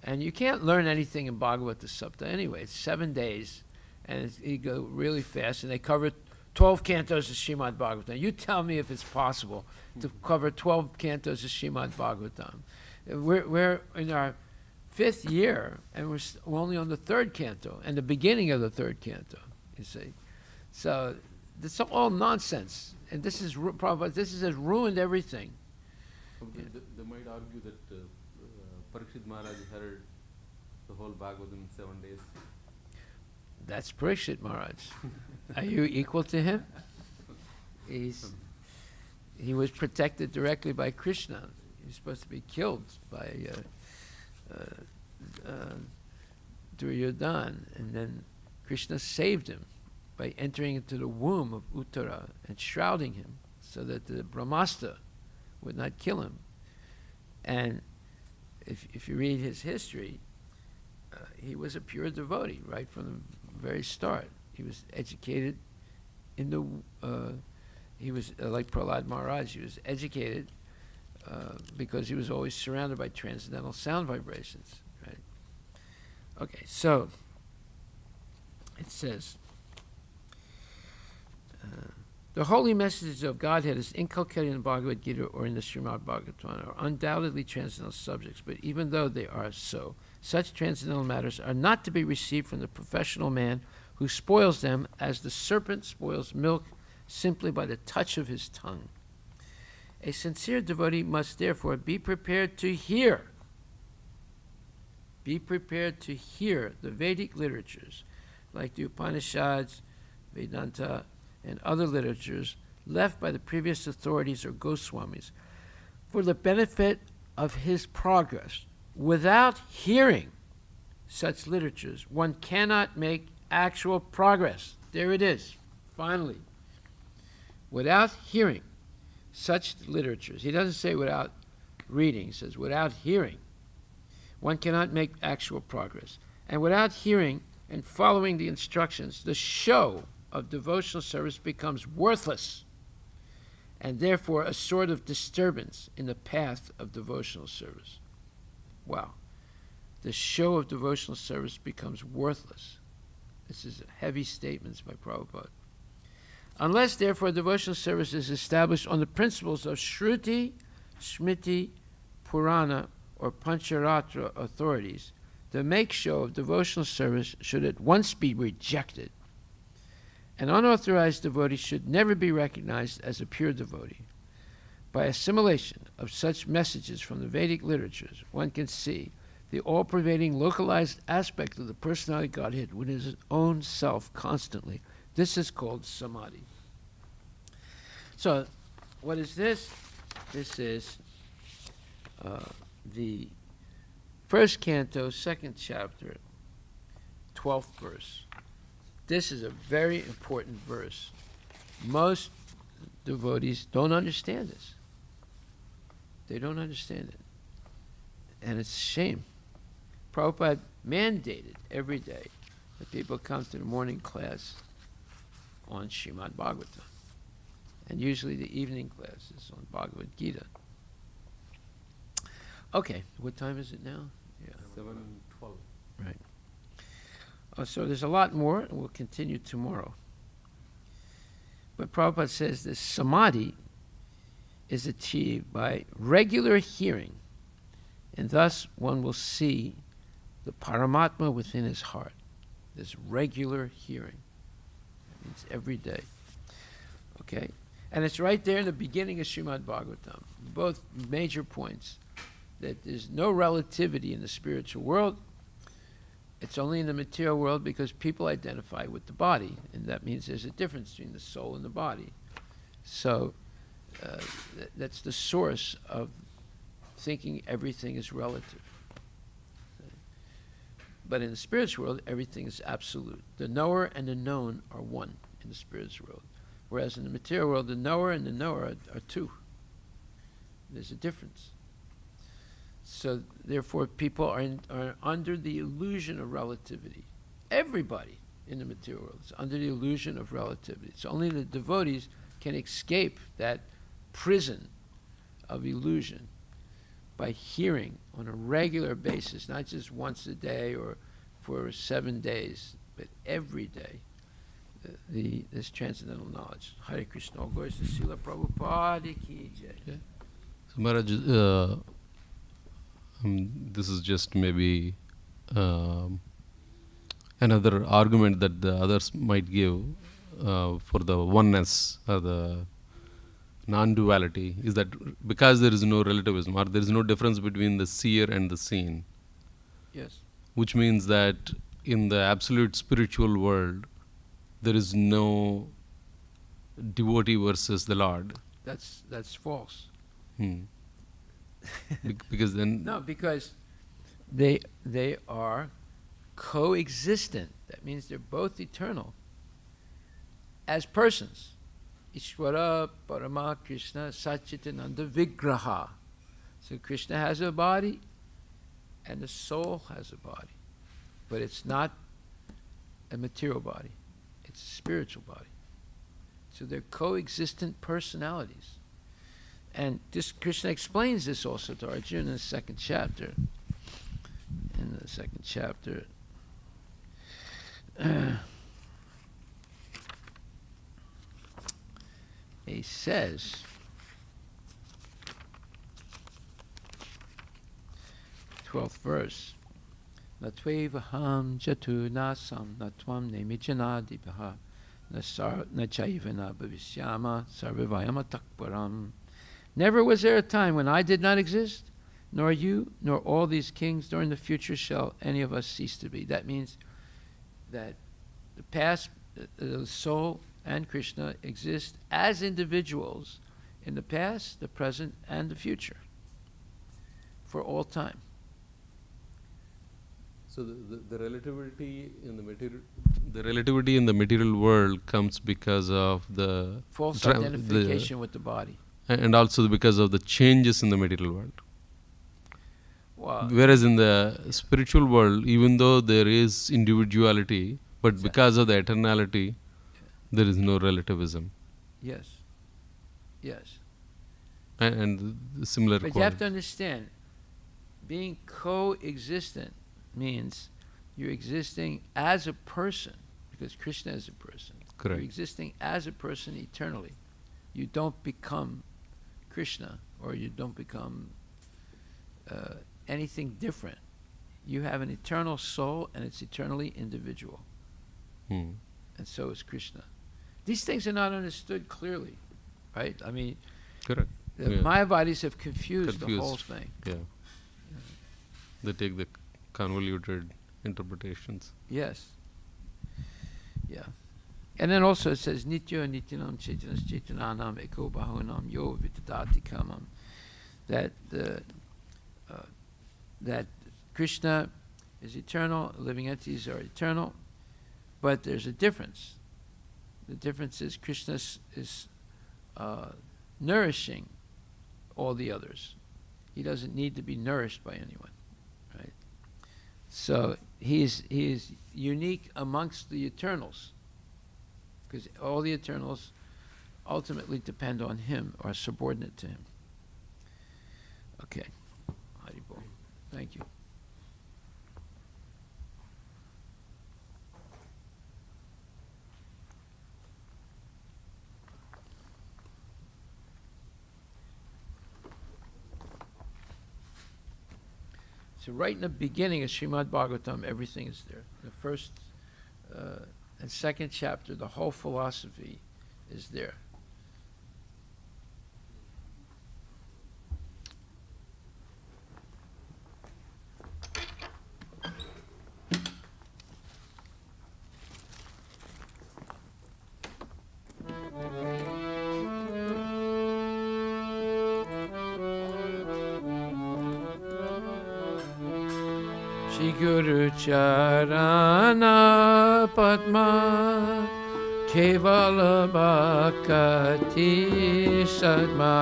And you can't learn anything in Bhagavata Sapta anyway. It's 7 days, and you go really fast, and they cover 12 cantos of Srimad Bhagavatam. You tell me if it's possible to cover 12 cantos of Srimad Bhagavatam. We're in our 5th year, and we're only on the 3rd canto, and the beginning of the 3rd canto, you see. So it's all nonsense. And this has ruined everything. They might argue that Parikshit Maharaj heard the whole Bhagavatam in 7 days. That's Parikshit Maharaj. Are you equal to him? He was protected directly by Krishna. He was supposed to be killed by Duryodhana, and then Krishna saved him by entering into the womb of Uttara and shrouding him so that the Brahmastra would not kill him. And if you read his history, he was a pure devotee right from the very start. He was educated in the, he was like Prahlad Maharaj, he was educated because he was always surrounded by transcendental sound vibrations, right? Okay, so it says, the holy messages of Godhead as inculcated in the Bhagavad Gita or in the Srimad Bhagavatam are undoubtedly transcendental subjects, but even though they are so, such transcendental matters are not to be received from the professional man who spoils them as the serpent spoils milk simply by the touch of his tongue. A sincere devotee must therefore be prepared to hear. Be prepared to hear the Vedic literatures like the Upanishads, Vedanta, and other literatures left by the previous authorities or Goswamis for the benefit of his progress. Without hearing such literatures, one cannot make actual progress. There it is, finally. Without hearing such literatures, he doesn't say without reading, he says without hearing, one cannot make actual progress. And without hearing and following the instructions, the show of devotional service becomes worthless and therefore a sort of disturbance in the path of devotional service. Wow. The show of devotional service becomes worthless. This is heavy statements by Prabhupada. Unless, therefore, devotional service is established on the principles of Shruti, Smriti, Purana, or Pancharatra authorities, the make show of devotional service should at once be rejected. An unauthorized devotee should never be recognized as a pure devotee. By assimilation of such messages from the Vedic literatures, one can see the all-pervading localized aspect of the personality Godhead within his own self constantly. This is called samadhi. So, what is this? This is the 1st canto, 2nd chapter, 12th verse. This is a very important verse. Most devotees don't understand this. They don't understand it. And it's a shame. Prabhupada mandated every day that people come to the morning class on Srimad Bhagavatam. And usually the evening class is on Bhagavad Gita. Okay, what time is it now? Yeah. 7:12. Right. So there's a lot more, and we'll continue tomorrow. But Prabhupada says this samadhi is achieved by regular hearing, and thus one will see the Paramatma within his heart. This regular hearing. That means every day. Okay? And it's right there in the beginning of Srimad Bhagavatam. Both major points. That there's no relativity in the spiritual world. It's only in the material world because people identify with the body. And that means there's a difference between the soul and the body. So that's the source of thinking everything is relative. But in the spiritual world, everything is absolute. The knower and the known are one in the spiritual world. Whereas in the material world, the knower and the knower are two. There's a difference. So therefore, people are under the illusion of relativity. Everybody in the material world is under the illusion of relativity. So only the devotees can escape that prison of illusion by hearing on a regular basis, not just once a day or for 7 days, but every day, this transcendental knowledge. Hare Krishna. All glories to Srila Prabhupada ki jai. So Maharaj, this is just maybe another argument that the others might give for the oneness or the non-duality, is that because there is no relativism or there is no difference between the seer and the seen. Yes. Which means that in the absolute spiritual world, there is no devotee versus the Lord. That's false. Because then... No, because they are coexistent. That means they're both eternal as persons. Ishvara Parama Krishna Satchitananda Vigraha. So Krishna has a body and the soul has a body. But it's not a material body. It's a spiritual body. So they're coexistent personalities. And this Krishna explains this also to Arjuna in the second chapter. In the second chapter, he says, 12th verse, Natvevaham jatu nasam natvam nemijanadipaha nachaiva na bhavishyama sarvivayama takparam. Never was there a time when I did not exist, nor you, nor all these kings, nor in the future shall any of us cease to be. That means that the past, the soul and Krishna exist as individuals in the past, the present, and the future for all time. So the relativity in the material world comes because of the false identification with the body. And also because of the changes in the material world. Wow. Whereas in the spiritual world, even though there is individuality, but Exactly. because of the eternality, there is no relativism. Yes. Yes. And similar But you have to understand, being coexistent means you're existing as a person, because Krishna is a person. Correct. You're existing as a person eternally. You don't become Krishna, or you don't become anything different. You have an eternal soul, and it's eternally individual. And so is Krishna. These things are not understood clearly, right? I mean, correct. the Mayavadis have confused the whole thing. Yeah. They take the convoluted interpretations. Yes. Yeah. And then also it says, Nityo Nityanam Chaitanas Chaitananam Eko Bahunam Yo Vitadati Kamam. That Krishna is eternal, living entities are eternal, but there's a difference. The difference is Krishna is nourishing all the others. He doesn't need to be nourished by anyone, right? So he is unique amongst the eternals. because all the eternals ultimately depend on him, are subordinate to him. Okay. Haribol. Thank you. So right in the beginning of Srimad Bhagavatam, everything is there. The first and second chapter, the whole philosophy is there. Shri Guru Charana Padma Kevala Bhakati Sadma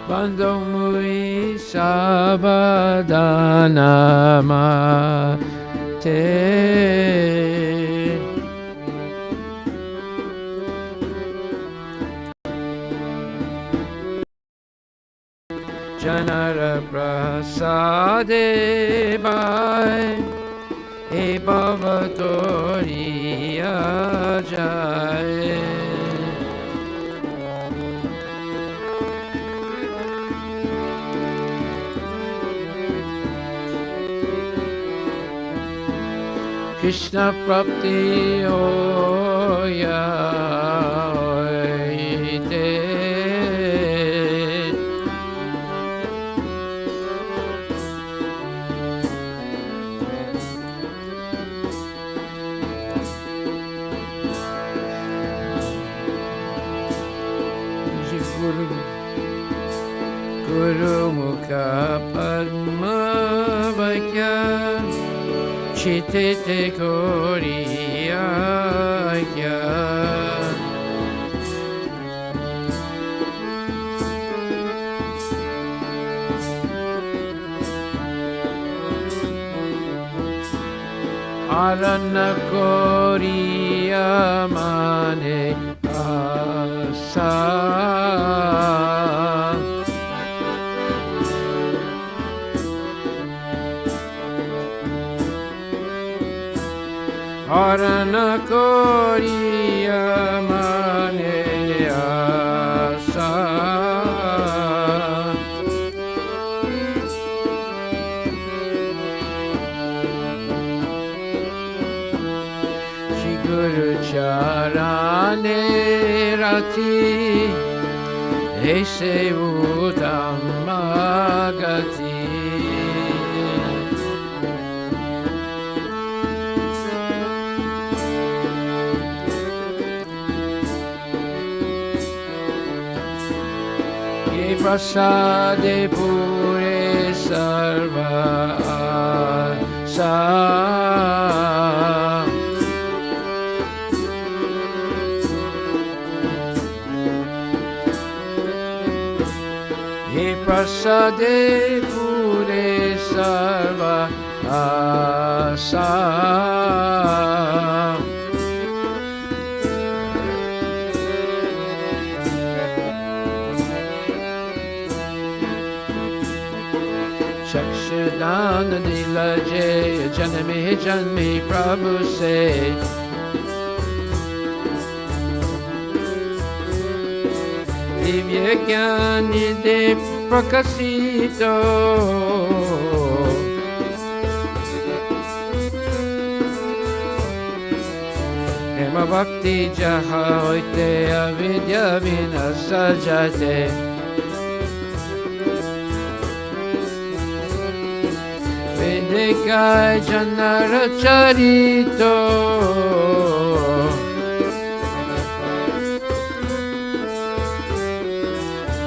Bando Mui Sabadana Te Janara Prasade Bhai E Bhavatori Ajay Krishna Prapti Oya Oite Guru Mukha Padma Vakya Chitete Koriyaya Arana Koriyamane Asa Arana Koriyamane Asa Shri Guru Charane Rati Ese Utamagati Prasade Pure Sarva Asa He Prasade Pure Sarva Asa Chakshudan Nilaje Janami Janmi Prabhu se Divya Gyani De Prakasito Prema Bhakti Jaha Hoite Avidya Vinasajate Vedekaya Janara Charito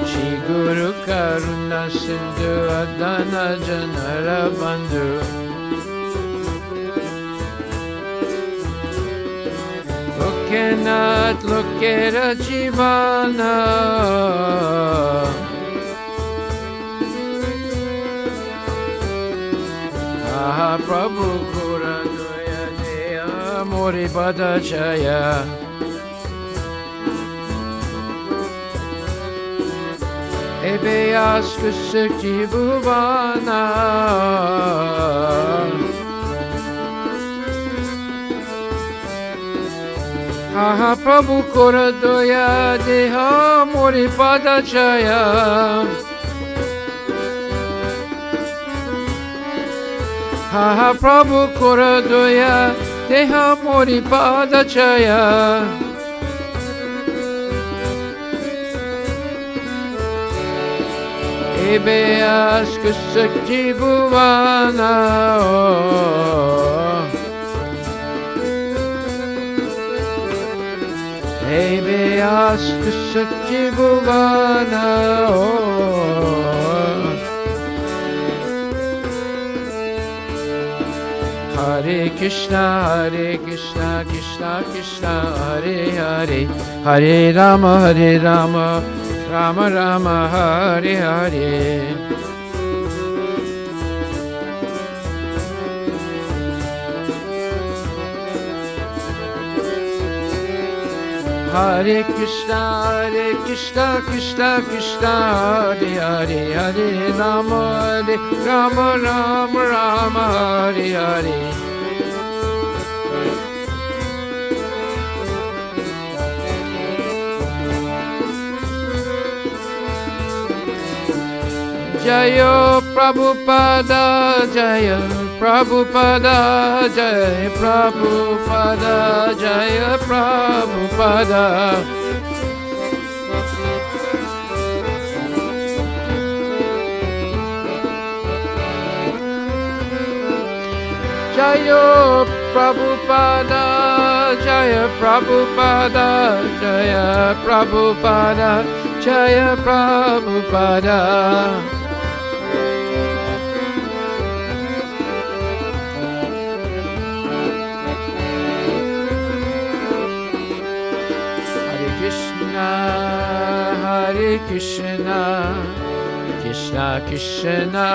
Shri Guru Karuna Sindhu Adana Janara Bandhu Oke Mehnat lokera jivana Aha Prabhu Kura Doya Deya Mori Pada Jaya Ebeyas Kusuk Jivana Aha Prabhu Kura Doya Deha Mori Pada Jaya Aha Prabhu Kura Doya Deha Mori Pada Jaya Ebeyas Kusak Jivana Ebeyas Kusak Jivana Hare Krishna, Krishna Krishna, Hare Hare, Hare Rama, Rama Rama, Hare Hare. Hare Krishna, Krishna Krishna, Hare Hare, Hare Rama, Rama, Hare Hare. Jaya Prabhupada, Jaya Prabhupada, Jaya Prabhupada, Jaya Prabhupada. Jaya Prabhupada, Jaya Prabhupada, Jaya Prabhupada, Jaya Prabhupada. Hare Krishna, Krishna Krishna,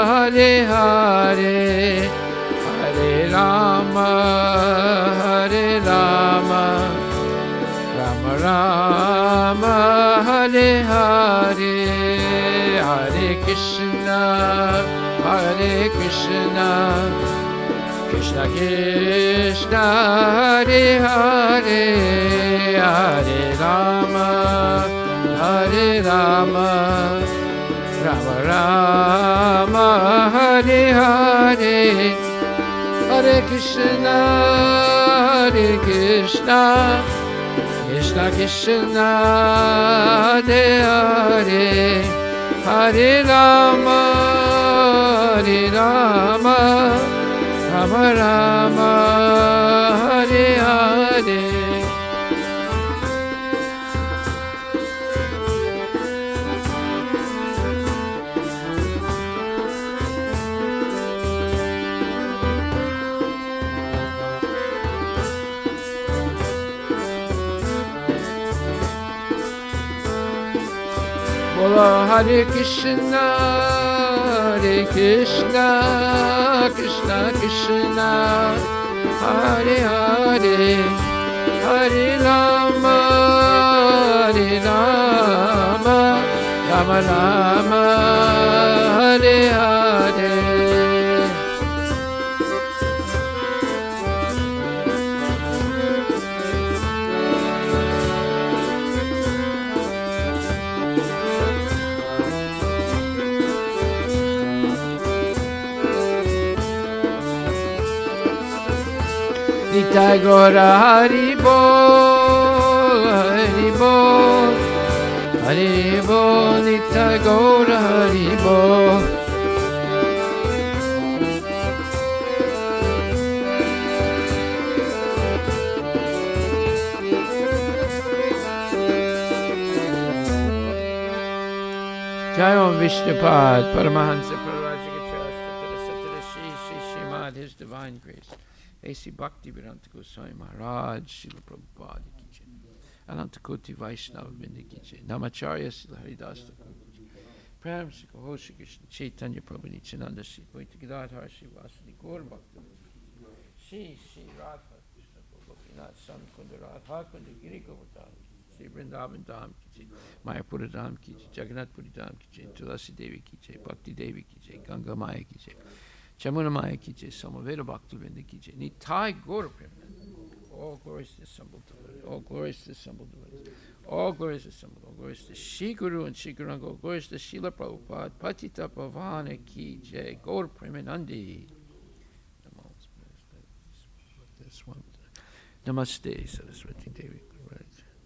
Hare Hare, Hare Rama, Rama Rama, Hare Hare, Hare Krishna, Krishna Krishna, Hare Hare, Hare Rama, Rama Rama, Hare Hare, Hare Krishna, Krishna Krishna, Hare Hare, Hare Rama, Rama Rama, Hare Hare. Bola Hare Krishna, Krishna Krishna, Hare Hare, Hare Rama, Rama Rama, Hare Hare. Nitai Gora Hari Bol, Hari Bol, Hari Bol, Nitai Gora Hari Bol. Jai Om Vishnupad, Paramahansa Pararajika Shri Srimad, His Divine Grace. A.C. Bhakti Vedanta Goswami Maharaj, Srila Prabhupada ki jai. Anantakoti Vaishnava Vrinda ki jai. Namacharya Srila Haridas Thakur ki jai. Pram Shri Kaho Shri Krishna Chaitanya Prabhu Nityananda Shri Advaita Gadadhar Shri Vasudeva Gaur Bhakta Shri Radha Krishna Gopinath Swami Kunda Radha Kunda Giri Govardhan Shri Vrindavan Dham ki jai. Mayapura Dham ki jai. Jagannath Puri Dham ki jai. Tulasi Devi ki jai. Bhakti Devi ki jai. Ganga Maya ki jai. Chamuna Maya ki jai. Samaveda Bhakta Vrinda ki jai. Nitai Gaur Premanand. All glories to the assembled devotees. All glories to the assembled devotees. All glories assembled. All glories to Shri Guru and Shri Guranga. All glories to Srila Prabhupada. Patita Pavana ki jai. Gaur Premanandi. This one. Namaste Saraswati Devi.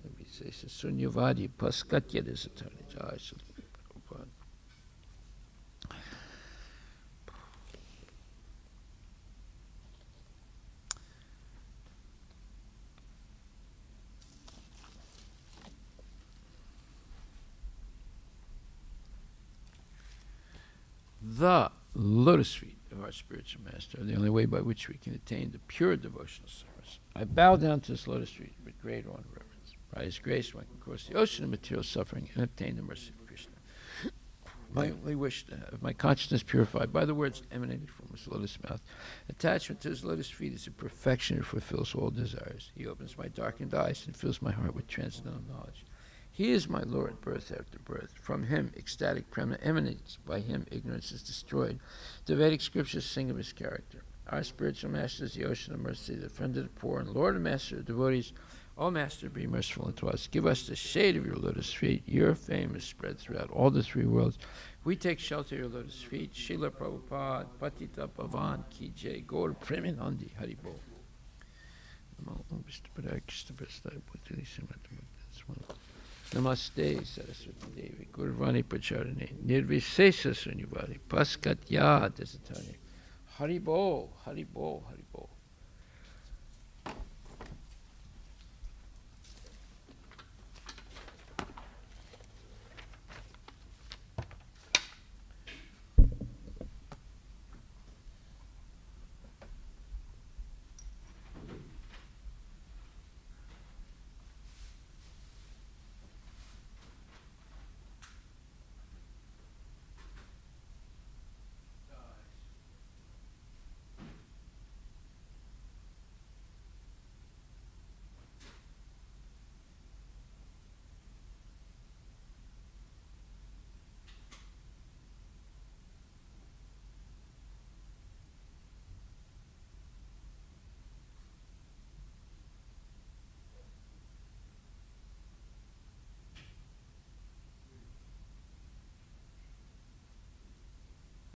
Let me say Sunyavadi Paskatya Desatani Jai Srila Prabhupada. The lotus feet of our spiritual master are the only way by which we can attain the pure devotional service. I bow down to this lotus feet with great honor and reverence. By his grace, one can cross the ocean of material suffering and obtain the mercy of Krishna. My only wish to have my consciousness purified by the words emanating from his lotus mouth. Attachment to his lotus feet is a perfection that fulfills all desires. He opens my darkened eyes and fills my heart with transcendental knowledge. He is my Lord, birth after birth. From him, ecstatic prema emanates. By him, ignorance is destroyed. The Vedic scriptures sing of his character. Our spiritual master is the ocean of mercy, the friend of the poor, and Lord and master of devotees. O Master, be merciful unto us. Give us the shade of your lotus feet. Your fame is spread throughout all the three worlds. We take shelter of your lotus feet. Srila Prabhupada, Patita Pavan, Ki Jai, Gaur Premanandi, Hari Bol. Namaste Saraswati Devi, Gurvani Pacharane, Nirvisesa Sunyavadi, Paskatya Desatani. Hari Bol, Hari Bol, Hari